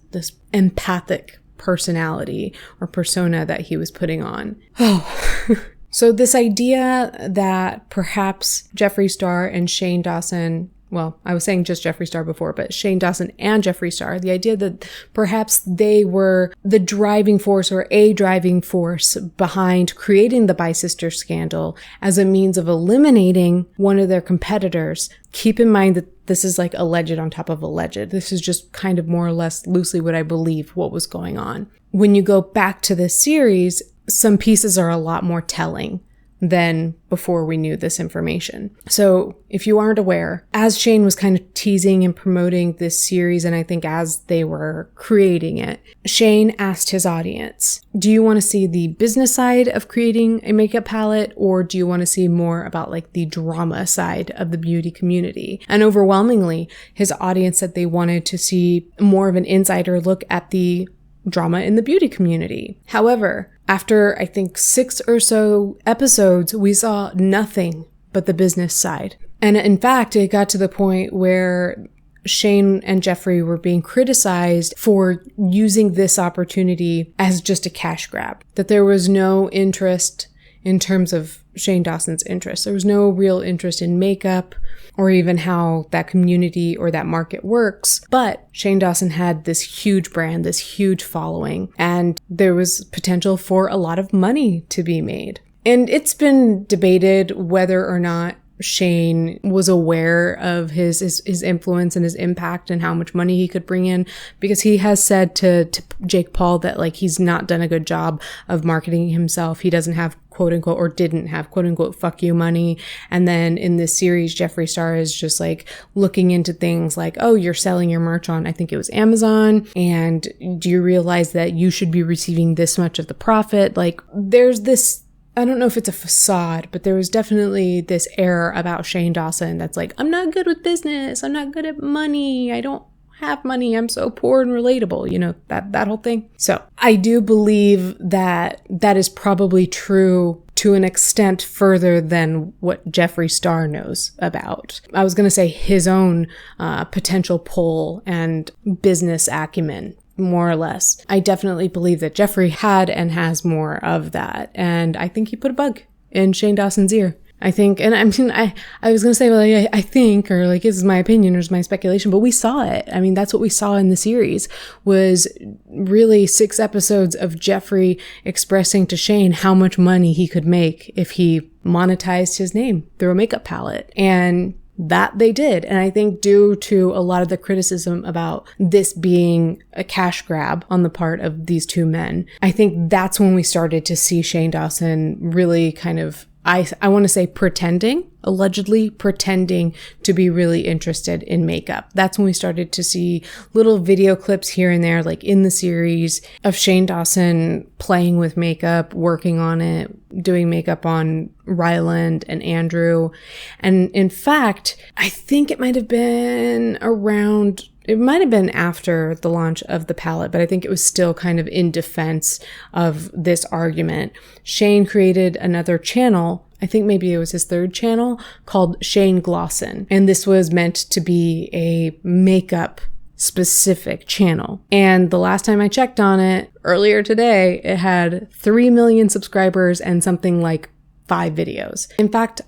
empathic personality or persona that he was putting on. Oh. So this idea that perhaps Jeffree Star and Shane Dawson, well, I was saying just Jeffree Star before, but Shane Dawson and Jeffree Star, the idea that perhaps they were the driving force or a driving force behind creating the Bi-Sister Scandal as a means of eliminating one of their competitors. Keep in mind that this is like alleged on top of alleged. This is just kind of more or less loosely what I believe what was going on. When you go back to this series, some pieces are a lot more telling than before we knew this information. So if you aren't aware, as Shane was kind of teasing and promoting this series, and I think as they were creating it, Shane asked his audience, do you want to see the business side of creating a makeup palette, or do you want to see more about like the drama side of the beauty community? And overwhelmingly, his audience said they wanted to see more of an insider look at the drama in the beauty community. However, after I think 6 or so episodes, we saw nothing but the business side. And in fact, it got to the point where Shane and Jeffree were being criticized for using this opportunity as just a cash grab, that there was no interest in terms of Shane Dawson's interest. There was no real interest in makeup or even how that community or that market works. But Shane Dawson had this huge brand, this huge following, and there was potential for a lot of money to be made. And it's been debated whether or not Shane was aware of his influence and his impact and how much money he could bring in, because he has said to Jake Paul that like he's not done a good job of marketing himself. He doesn't have quote unquote, or didn't have quote unquote fuck you money. And then in this series, Jeffree Star is just like looking into things like, oh, you're selling your merch on, I think it was Amazon, and do you realize that you should be receiving this much of the profit? Like there's this I don't know if it's a facade, but there was definitely this air about Shane Dawson that's like, I'm not good with business. I'm not good at money. I don't have money. I'm so poor and relatable, you know, that whole thing. So I do believe that that is probably true to an extent further than what Jeffree Star knows about. I was going to say his own potential pull and business acumen, more or less. I definitely believe that Jeffree had and has more of that. And I think he put a bug in Shane Dawson's ear. I think, and I mean, I was going to say, well, I think, or like, this is my opinion or is my speculation, but we saw it. I mean, that's what we saw in the series, was really 6 episodes of Jeffree expressing to Shane how much money he could make if he monetized his name through a makeup palette. And that they did. And I think due to a lot of the criticism about this being a cash grab on the part of these two men, I think that's when we started to see Shane Dawson really kind of, I want to say allegedly pretending to be really interested in makeup. That's when we started to see little video clips here and there, like in the series, of Shane Dawson playing with makeup, working on it, doing makeup on Ryland and Andrew. And in fact, I think it might have been after the launch of the palette, but I think it was still kind of in defense of this argument. Shane created another channel, I think maybe it was his 3rd channel, called Shane Glosson. And this was meant to be a makeup specific channel. And the last time I checked on it, earlier today, it had 3 million subscribers and something like 5 videos. In fact,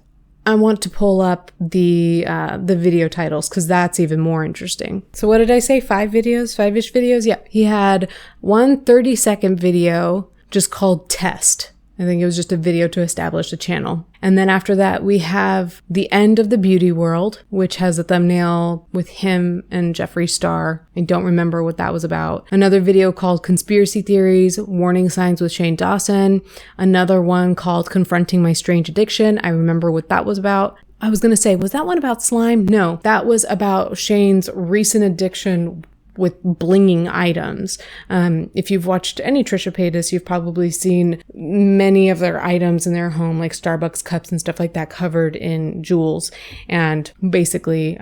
I want to pull up the video titles because that's even more interesting. So what did I say? 5-ish videos? Yeah. He had one 30-second video just called Test. I think it was just a video to establish a channel. And then after that, we have The End of the Beauty World, which has a thumbnail with him and Jeffree Star. I don't remember what that was about. Another video called Conspiracy Theories, Warning Signs with Shane Dawson. Another one called Confronting My Strange Addiction. I remember what that was about. I was going to say, was that one about slime? No, that was about Shane's recent addiction with blinging items. If you've watched any Trisha Paytas, you've probably seen many of their items in their home, like Starbucks cups and stuff like that, covered in jewels. And basically,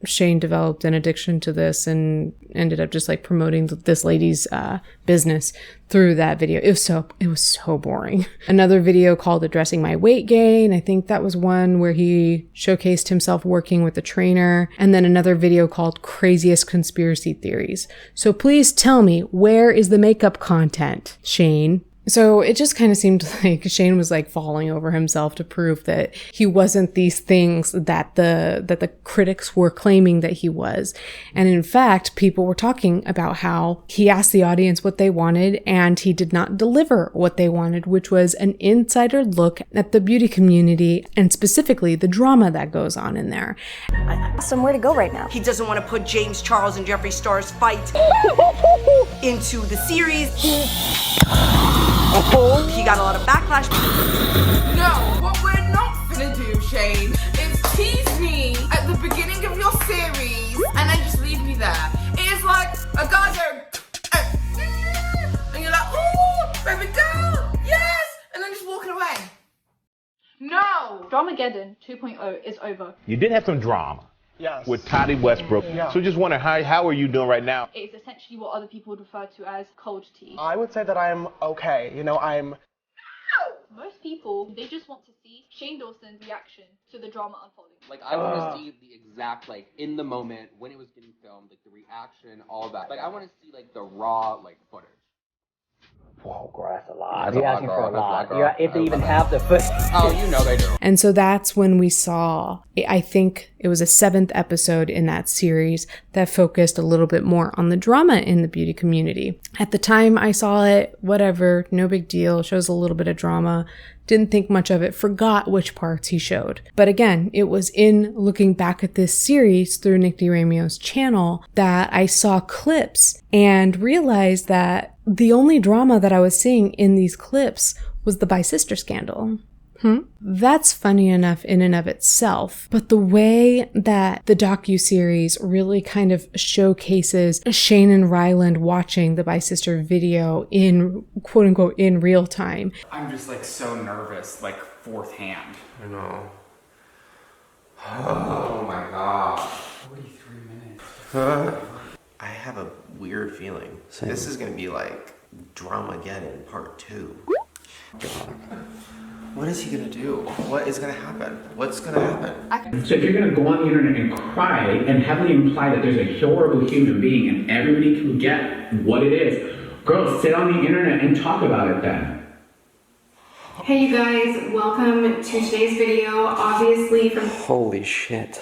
Shane developed an addiction to this and ended up just like promoting this lady's business through that video. It was so boring. Another video called Addressing My Weight Gain. I think that was one where he showcased himself working with a trainer. And then another video called Craziest Conspiracy Theories. So please tell me, where is the makeup content, Shane? So it just kind of seemed like Shane was like falling over himself to prove that he wasn't these things that the critics were claiming that he was. And in fact, people were talking about how he asked the audience what they wanted and he did not deliver what they wanted, which was an insider look at the beauty community and specifically the drama that goes on in there. Somewhere to go right now. He doesn't want to put James Charles and Jeffree Star's fight into the series. He got a lot of backlash. No, what we're not gonna do, Shane, is tease me at the beginning of your series and then just leave me there. It is like a guy going, and you're like, oh, baby girl, yes, and then just walking away. No! Dramageddon 2.0 is over. You did have some drama. Yes. With Tati Westbrook. Yeah. So just wondering, how are you doing right now? It's essentially what other people would refer to as cold tea. I would say that I'm okay. You know, Most people, they just want to see Shane Dawson's reaction to the drama unfolding. Like, I want to see the exact, like, in the moment, when it was getting filmed, like, the reaction, all that. Like, I want to see, like, the raw, like, footage. Whoa, girl, that's a lot. You're asking for a lot. If they even have the footage. Oh, you know they do. And so that's when we saw, I think it was a 7th episode in that series that focused a little bit more on the drama in the beauty community. At the time I saw it, whatever, no big deal, shows a little bit of drama. Didn't think much of it, forgot which parts he showed. But again, it was in looking back at this series through Nick DiRamio's channel that I saw clips and realized that the only drama that I was seeing in these clips was the bi-sister scandal. That's funny enough in and of itself, but the way that the docuseries really kind of showcases Shane and Ryland watching the Bi-Sister video in quote unquote in real time. I'm just like so nervous, like fourth hand. I know. Oh my god. 43 minutes. I have a weird feeling. This is gonna be like Dramageddon part 2. God. What is he gonna do? What is gonna happen? What's gonna happen? So if you're gonna go on the internet and cry and heavily imply that there's a horrible human being and everybody can get what it is, girl, sit on the internet and talk about it then. Hey you guys, welcome to today's video. Obviously from Holy shit.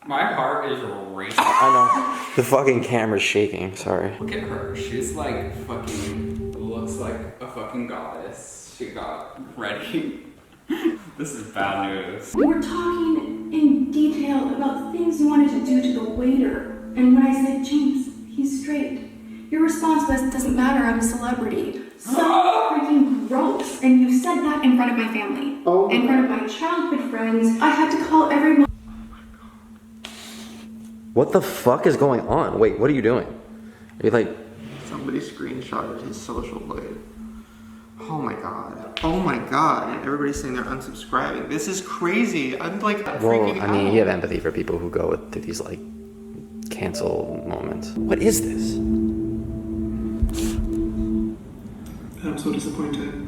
My heart is racing. I know. The fucking camera's shaking, sorry. Look at her. She's like fucking, looks like a fucking goddess. She got ready. This is bad news. we were talking in detail about things you wanted to do to the waiter. And when I said, James, he's straight, your response was, doesn't matter, I'm a celebrity. So freaking gross. And you said that in front of my family. In front of my childhood friends. I had to call everyone. What the fuck is going on? Wait, what are you doing? Are you like... Somebody screenshotted his social blade. Oh my god. Oh my god. And everybody's saying they're unsubscribing. This is crazy. I'm like freaking out. I mean, you have empathy for people who go through these like cancel moments. What is this? I'm so disappointed.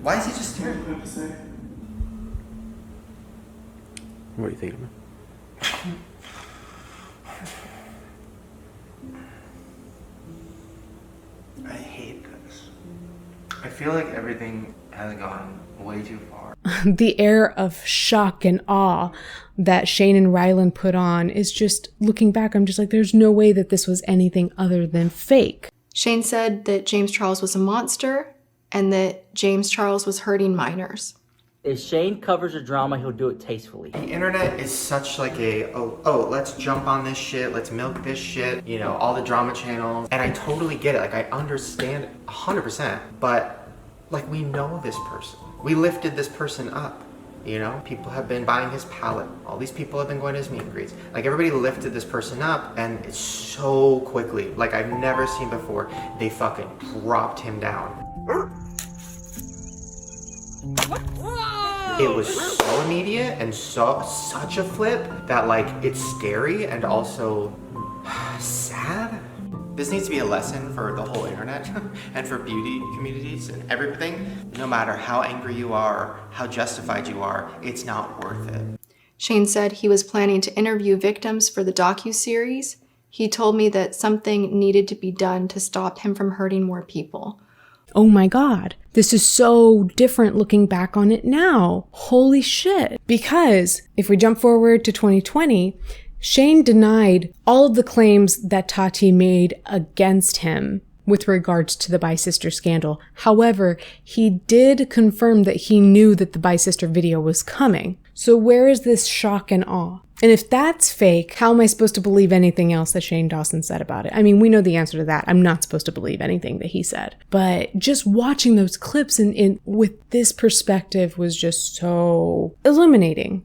Why is he just staring? What do I have to say? What are you thinking I hate this. I feel like everything has gone way too far. The air of shock and awe that Shane and Ryland put on is just, looking back, I'm just like, there's no way that this was anything other than fake. Shane said that James Charles was a monster and that James Charles was hurting minors. If Shane covers a drama, he'll do it tastefully. The internet is such like a, oh, let's jump on this shit, let's milk this shit, you know, all the drama channels. And I totally get it, like I understand 100%, but like we know this person. We lifted this person up, you know? People have been buying his palette. All these people have been going to his meet and greets. Like everybody lifted this person up and it's so quickly, like I've never seen before, they fucking dropped him down. It was so immediate and such a flip that like it's scary and also sad. This needs to be a lesson for the whole internet and for beauty communities and everything. No matter how angry you are, how justified you are, it's not worth it. Shane said he was planning to interview victims for the docuseries. He told me that something needed to be done to stop him from hurting more people. Oh my god, this is so different looking back on it now. Holy shit. Because if we jump forward to 2020, Shane denied all of the claims that Tati made against him with regards to the Bi-Sister scandal. However, he did confirm that he knew that the Bi-Sister video was coming. So where is this shock and awe? And if that's fake, how am I supposed to believe anything else that Shane Dawson said about it? I mean, we know the answer to that. I'm not supposed to believe anything that he said. But just watching those clips and with this perspective was just so illuminating.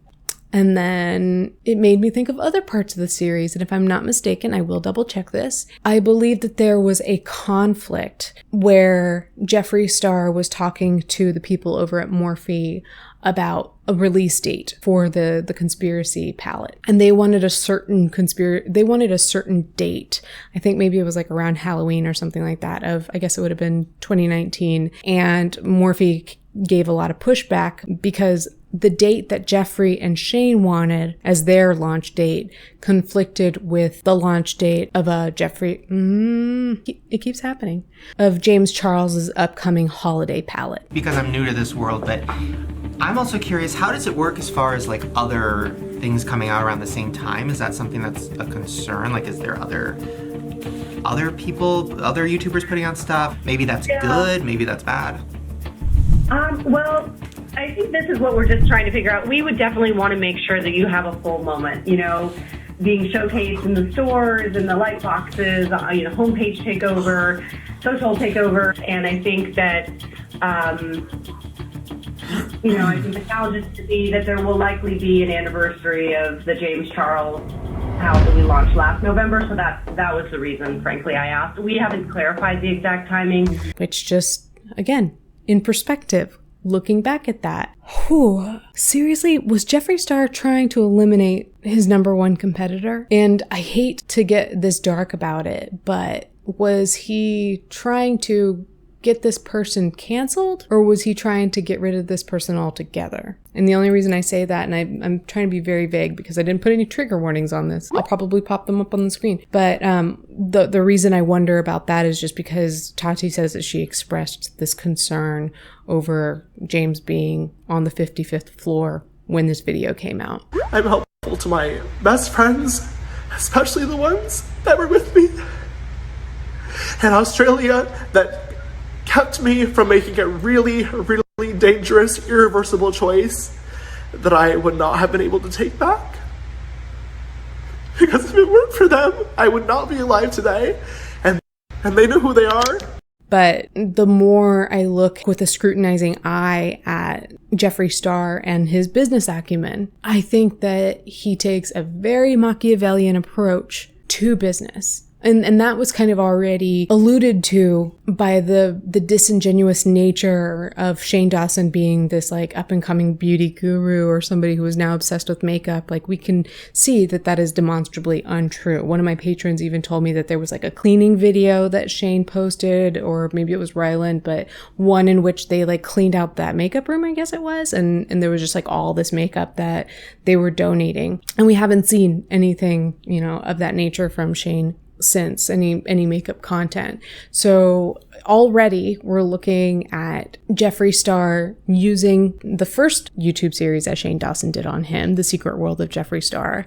And then it made me think of other parts of the series. And if I'm not mistaken, I will double check this. I believe that there was a conflict where Jeffree Star was talking to the people over at Morphe about a release date for the conspiracy palette. And they wanted a certain date. I think maybe it was like around Halloween or something like that of, I guess it would have been 2019. And Morphe gave a lot of pushback because the date that Jeffree and Shane wanted as their launch date conflicted with the launch date of Jeffree, it keeps happening, of James Charles's upcoming holiday palette. Because I'm new to this world, but I'm also curious, how does it work as far as like other things coming out around the same time? Is that something that's a concern? Like, is there other other people, other YouTubers putting out stuff. Maybe that's good, maybe that's bad. Well, I think this is what we're just trying to figure out. We would definitely want to make sure that you have a full moment, you know, being showcased in the stores and the light boxes, you know, homepage takeover, social takeover. And I think that, you know, I think the challenge is to be that there will likely be an anniversary of the James Charles house that we launched last November. So that was the reason, frankly, I asked. We haven't clarified the exact timing. Which just, again, in perspective, looking back at that, whew, seriously, was Jeffree Star trying to eliminate his number one competitor? And I hate to get this dark about it, but was he trying to get this person canceled, or was he trying to get rid of this person altogether? And the only reason I say that, and I'm trying to be very vague because I didn't put any trigger warnings on this. I'll probably pop them up on the screen. But the reason I wonder about that is just because Tati says that she expressed this concern over James being on the 55th floor when this video came out. I'm helpful to my best friends, especially the ones that were with me in Australia, that kept me from making a really, really dangerous, irreversible choice that I would not have been able to take back. Because if it weren't for them, I would not be alive today, and they know who they are. But the more I look with a scrutinizing eye at Jeffree Star and his business acumen, I think that he takes a very Machiavellian approach to business. And that was kind of already alluded to by the disingenuous nature of Shane Dawson being this like up and coming beauty guru or somebody who is now obsessed with makeup. Like, we can see that that is demonstrably untrue. One of my patrons even told me that there was like a cleaning video that Shane posted, or maybe it was Ryland, but one in which they like cleaned out that makeup room, I guess it was. And there was just like all this makeup that they were donating. And we haven't seen anything, you know, of that nature from Shane since, any makeup content. So already we're looking at Jeffree Star using the first YouTube series that Shane Dawson did on him, The Secret World of Jeffree Star,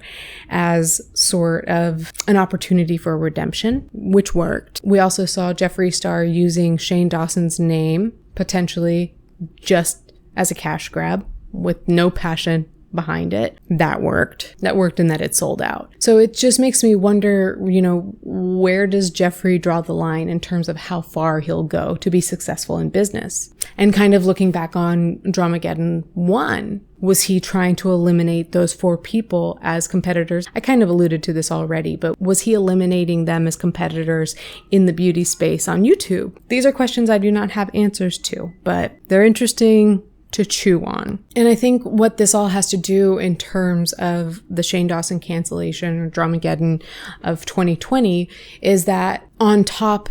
as sort of an opportunity for redemption, which worked. We also saw Jeffree Star using Shane Dawson's name, potentially just as a cash grab with no passion behind it. That worked in that it sold out. So it just makes me wonder, you know, where does Jeffree draw the line in terms of how far he'll go to be successful in business? And kind of looking back on Dramageddon 1, was he trying to eliminate those 4 people as competitors? I kind of alluded to this already, but was he eliminating them as competitors in the beauty space on YouTube? These are questions I do not have answers to, but they're interesting to chew on. And I think what this all has to do in terms of the Shane Dawson cancellation or Dramageddon of 2020 is that on top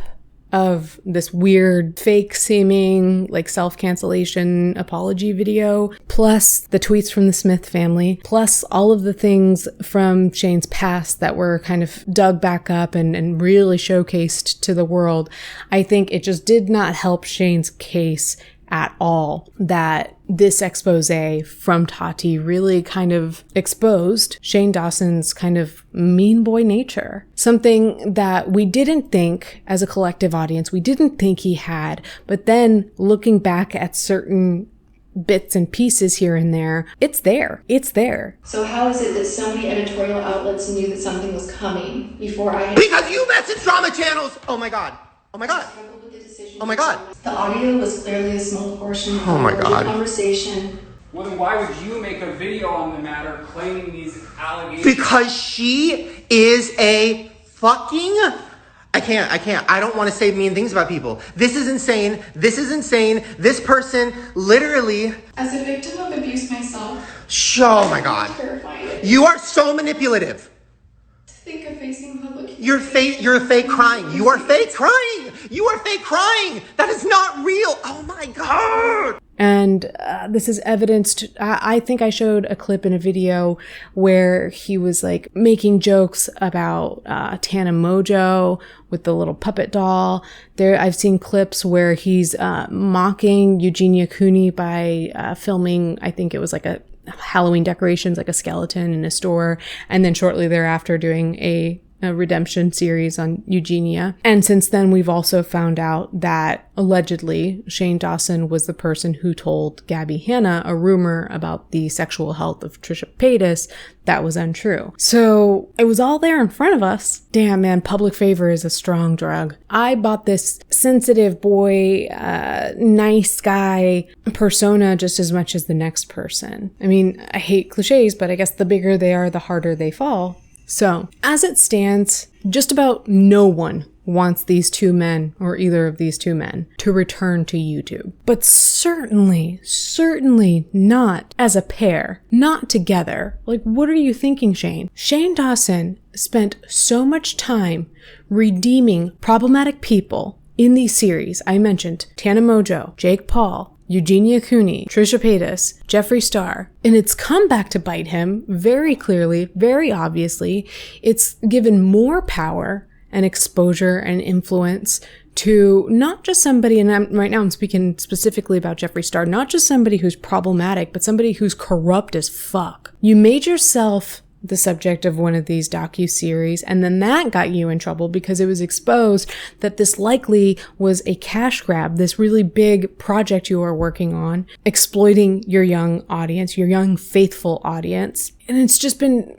of this weird fake seeming like self-cancellation apology video, plus the tweets from the Smith family, plus all of the things from Shane's past that were kind of dug back up and really showcased to the world, I think it just did not help Shane's case at all that this expose from Tati really kind of exposed Shane Dawson's kind of mean boy nature. Something that we didn't think as a collective audience, we didn't think he had, but then looking back at certain bits and pieces here and there, it's there. So how is it that so many editorial outlets knew that something was coming before I had... Because you message drama channels! Oh my god. Oh my god. Oh my god. The audio was clearly a small portion of Oh my the god. conversation. Well, then why would you make a video on the matter claiming these allegations? Because she is a fucking... I can't. I don't want to say mean things about people. This is insane. This person literally... As a victim of abuse myself... Oh my god. You are so manipulative. To think of facing public... You're fake crying. You are fake crying. That is not real. Oh my god. And this is evidenced. I think I showed a clip in a video where he was like making jokes about Tana Mojo with the little puppet doll. I've seen clips where he's mocking Eugenia Cooney by filming, I think it was like a Halloween decorations, like a skeleton in a store, and then shortly thereafter doing a a redemption series on Eugenia. And since then, we've also found out that allegedly Shane Dawson was the person who told Gabby Hanna a rumor about the sexual health of Trisha Paytas that was untrue. So it was all there in front of us. Damn, man, public favor is a strong drug. I bought this sensitive boy, nice guy persona just as much as the next person. I mean, I hate cliches, but I guess the bigger they are, the harder they fall. So, as it stands, just about no one wants these two men, or either of these two men, to return to YouTube. But certainly not as a pair, not together. Like, what are you thinking, Shane? Shane Dawson spent so much time redeeming problematic people in these series. I mentioned Tana Mojo, Jake Paul, Eugenia Cooney, Trisha Paytas, Jeffree Star, and it's come back to bite him very clearly, very obviously. It's given more power and exposure and influence to not just somebody, and right now I'm speaking specifically about Jeffree Star, not just somebody who's problematic, but somebody who's corrupt as fuck. You made yourself the subject of one of these docuseries, and then that got you in trouble because it was exposed that this likely was a cash grab, this really big project you are working on, exploiting your young audience, your young faithful audience. And it's been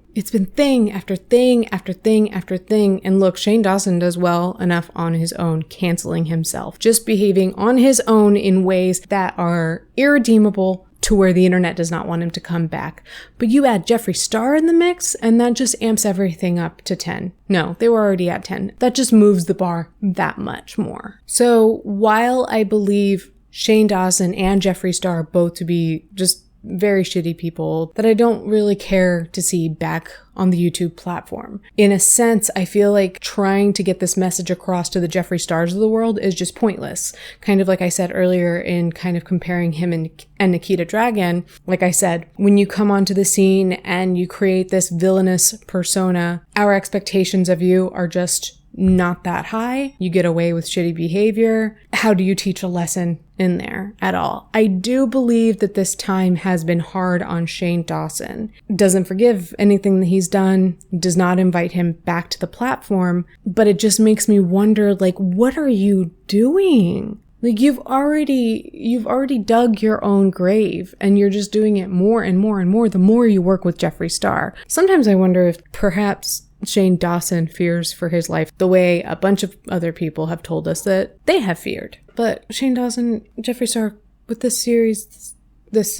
thing after thing after thing after thing. And look, Shane Dawson does well enough on his own, canceling himself, just behaving on his own in ways that are irredeemable, to where the internet does not want him to come back. But you add Jeffree Star in the mix, and that just amps everything up to 10. No, they were already at 10. That just moves the bar that much more. So while I believe Shane Dawson and Jeffree Star both to be just very shitty people that I don't really care to see back on the YouTube platform. In a sense, I feel like trying to get this message across to the Jeffree Stars of the world is just pointless. Kind of like I said earlier in kind of comparing him and Nikita Dragun. Like I said, when you come onto the scene and you create this villainous persona, our expectations of you are just not that high. You get away with shitty behavior. How do you teach a lesson in there at all? I do believe that this time has been hard on Shane Dawson. Doesn't forgive anything that he's done, does not invite him back to the platform, but it just makes me wonder, like, what are you doing? Like, you've already dug your own grave, and you're just doing it more and more and more the more you work with Jeffree Star. Sometimes I wonder if perhaps Shane Dawson fears for his life the way a bunch of other people have told us that they have feared. But Shane Dawson, Jeffree Star, with this series, this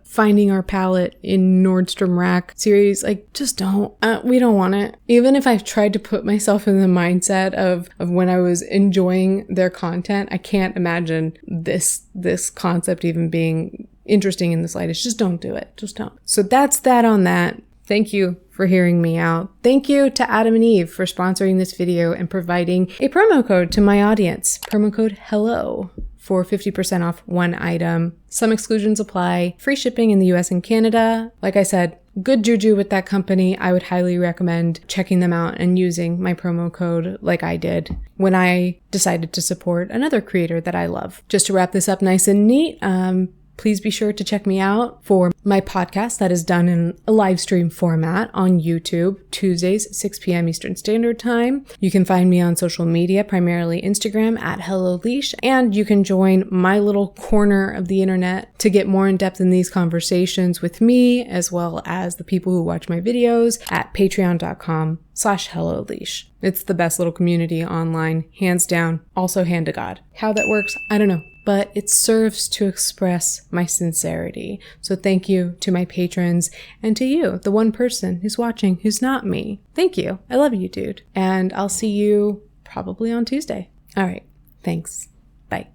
Finding Our Palette in Nordstrom Rack series, like, just don't. We don't want it. Even if I've tried to put myself in the mindset of when I was enjoying their content, I can't imagine this concept even being interesting in the slightest. Just don't do it. Just don't. So that's that on that. Thank you for hearing me out. Thank you to Adam and Eve for sponsoring this video and providing a promo code to my audience. Promo code HELLO for 50% off one item. Some exclusions apply. Free shipping in the US and Canada. Like I said, good juju with that company. I would highly recommend checking them out and using my promo code like I did when I decided to support another creator that I love. Just to wrap this up nice and neat, please be sure to check me out for my podcast that is done in a live stream format on YouTube, Tuesdays, 6 p.m. Eastern Standard Time. You can find me on social media, primarily Instagram at helloleesh, and you can join my little corner of the internet to get more in depth in these conversations with me, as well as the people who watch my videos at patreon.com/helloleesh. It's the best little community online, hands down, also hand to God. How that works, I don't know, but it serves to express my sincerity. So thank you to my patrons and to you, the one person who's watching who's not me. Thank you. I love you, dude. And I'll see you probably on Tuesday. All right. Thanks. Bye.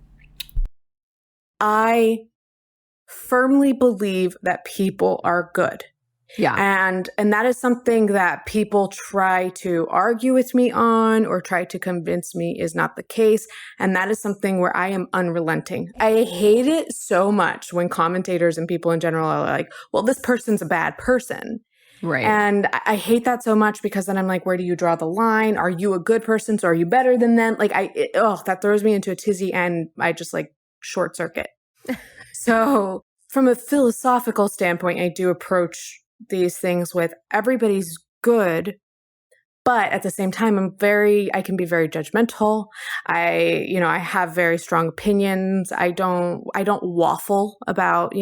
I firmly believe that people are good. Yeah. And that is something that people try to argue with me on or try to convince me is not the case. And that is something where I am unrelenting. I hate it so much when commentators and people in general are like, well, this person's a bad person. Right. And I hate that so much because then I'm like, where do you draw the line? Are you a good person? So are you better than them? Like, that throws me into a tizzy and I just like short circuit. So from a philosophical standpoint, I do approach these things with everybody's good, But at the same time, I can be very judgmental. I have very strong opinions. I don't waffle about,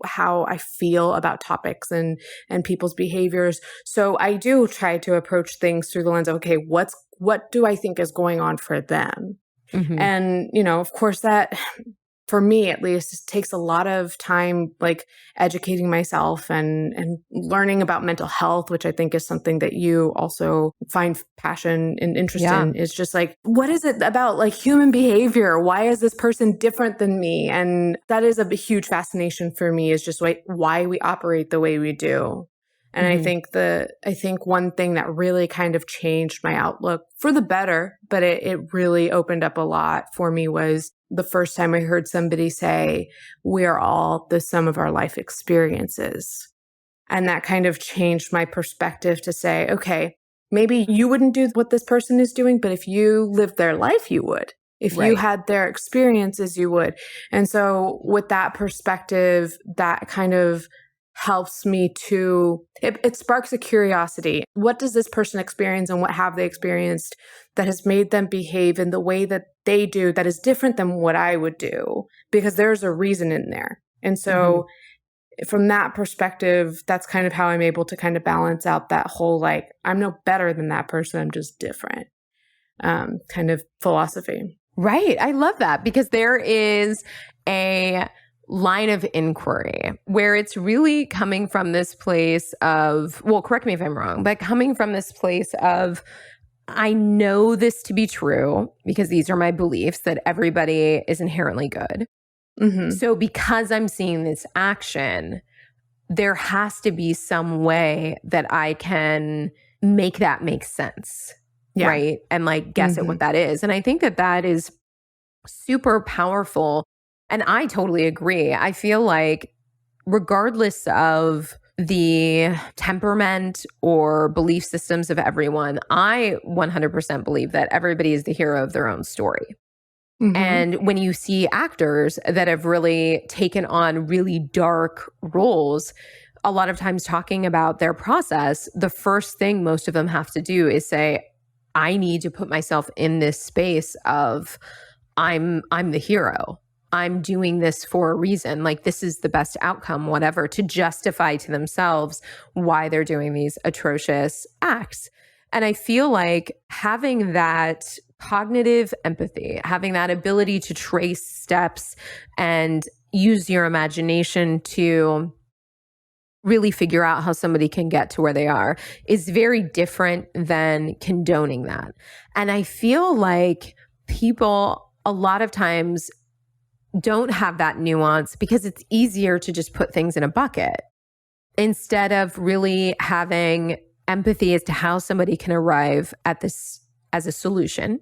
how I feel about topics and people's behaviors. So I do try to approach things through the lens of, okay, what do I think is going on for them? Mhm. And, of course that, for me at least, takes a lot of time, like educating myself and learning about mental health, which I think is something that you also find passion and interest in. Is just like, what is it about like human behavior? Why is this person different than me? And that is a huge fascination for me, is just like why we operate the way we do. And Mhm. I think one thing that really kind of changed my outlook for the better, but it really opened up a lot for me, was the first time I heard somebody say, we are all the sum of our life experiences. And that kind of changed my perspective to say, okay, maybe you wouldn't do what this person is doing, but if you lived their life, you would. If you Right. had their experiences, you would. And so with that perspective, that kind of helps me to, it sparks a curiosity. What does this person experience and what have they experienced that has made them behave in the way that they do that is different than what I would do? Because there's a reason in there. And so from that perspective, that's kind of how I'm able to kind of balance out that whole, like, I'm no better than that person, I'm just different kind of philosophy. Right. I love that, because there is a line of inquiry where it's really coming from this place of, well, correct me if I'm wrong, but coming from this place of, I know this to be true because these are my beliefs that everybody is inherently good. So because I'm seeing this action, there has to be some way that I can make that make sense. Yeah. Right. And like guess at what that is. And I think that that is super powerful. And I totally agree. I feel like regardless of the temperament or belief systems of everyone, I 100% believe that everybody is the hero of their own story. And when you see actors that have really taken on really dark roles, a lot of times talking about their process, the first thing most of them have to do is say, I need to put myself in this space of I'm the hero. I'm doing this for a reason. Like, this is the best outcome, whatever, to justify to themselves why they're doing these atrocious acts. And I feel like having that cognitive empathy, having that ability to trace steps and use your imagination to really figure out how somebody can get to where they are is very different than condoning that. And I feel like people a lot of times don't have that nuance because it's easier to just put things in a bucket instead of really having empathy as to how somebody can arrive at this as a solution.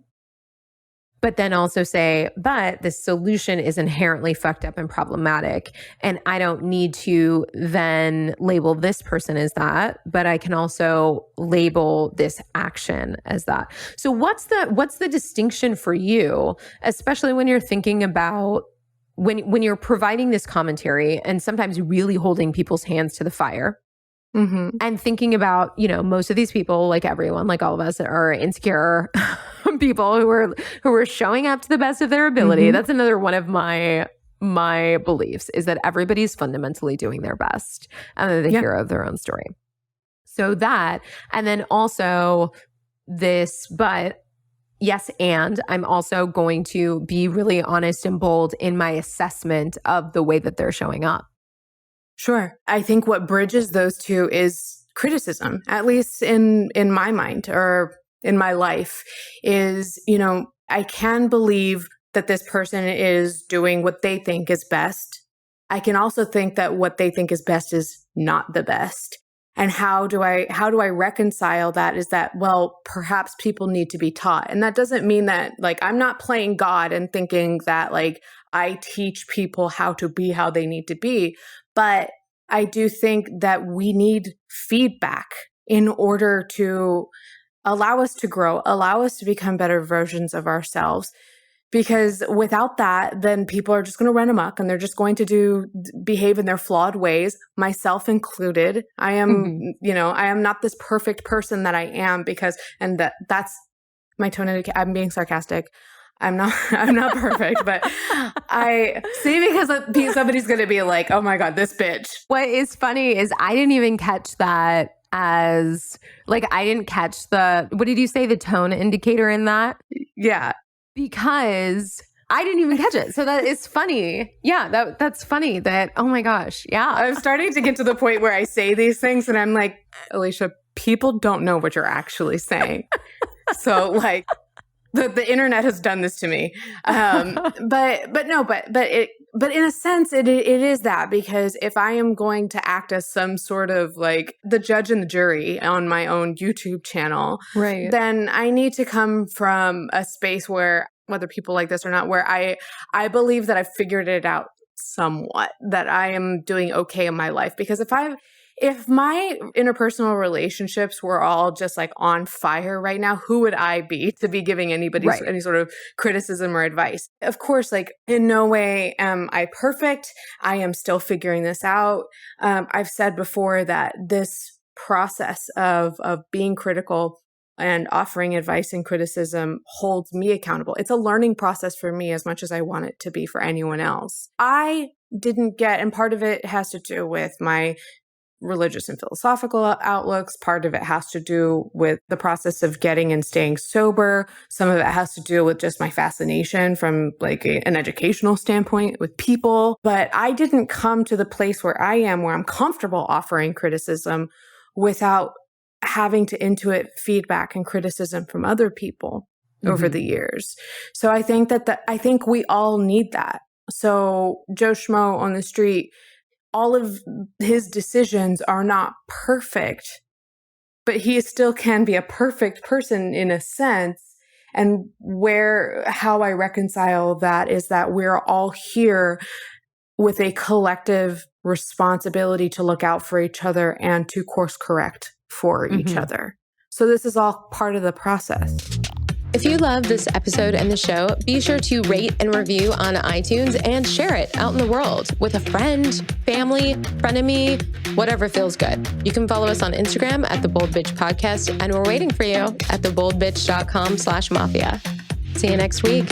But then also say, but the solution is inherently fucked up and problematic. And I don't need to then label this person as that, but I can also label this action as that. So what's the distinction for you, especially when you're thinking about when you're providing this commentary and sometimes really holding people's hands to the fire? And thinking about, most of these people, like everyone, like all of us, are insecure people who are showing up to the best of their ability. That's another one of my beliefs, is that everybody's fundamentally doing their best and they're the hero of their own story. So that, and then also this, but yes, and I'm also going to be really honest and bold in my assessment of the way that they're showing up. Sure. I think what bridges those two is criticism, at least in my mind or in my life, is, I can believe that this person is doing what they think is best. I can also think that what they think is best is not the best. And how do I reconcile that? Is that, well, perhaps people need to be taught. And that doesn't mean that, like, I'm not playing God and thinking that, like, I teach people how to be how they need to be. But I do think that we need feedback in order to allow us to grow, allow us to become better versions of ourselves. Because without that, then people are just going to run amok and they're just going to behave in their flawed ways, myself included. I am, I am not this perfect person that I am that's my tone. I'm being sarcastic. I'm not perfect, but I see, because somebody's going to be like, oh my God, this bitch. What is funny is I didn't even catch that as I didn't catch what did you say? The tone indicator in that? Yeah. Because I didn't even catch it. So that is funny. Yeah, that's funny that, oh my gosh. Yeah. I'm starting to get to the point where I say these things and I'm like, Alicia, people don't know what you're actually saying. So the internet has done this to me. But in a sense, it is that, because if I am going to act as some sort of the judge and the jury on my own YouTube channel, right, then I need to come from a space where, whether people like this or not, where I believe that I've figured it out somewhat, that I am doing okay in my life. Because if my interpersonal relationships were all just on fire right now, who would I be to be giving anybody any sort of criticism or advice? Of course, in no way am I perfect. I am still figuring this out. I've said before that this process of being critical and offering advice and criticism holds me accountable. It's a learning process for me as much as I want it to be for anyone else. I didn't get, and part of it has to do with my religious and philosophical outlooks. Part of it has to do with the process of getting and staying sober. Some of it has to do with just my fascination from an educational standpoint with people. But I didn't come to the place where I am, where I'm comfortable offering criticism without having to intuit feedback and criticism from other people over the years. So I think I think we all need that. So Joe Schmo on the street, all of his decisions are not perfect, but he still can be a perfect person in a sense. And how I reconcile that is that we're all here with a collective responsibility to look out for each other and to course correct for each other. So this is all part of the process. If you love this episode and the show, be sure to rate and review on iTunes and share it out in the world with a friend, family, frenemy, whatever feels good. You can follow us on Instagram at The Bold Bitch Podcast, and we're waiting for you at theboldbitch.com/mafia. See you next week.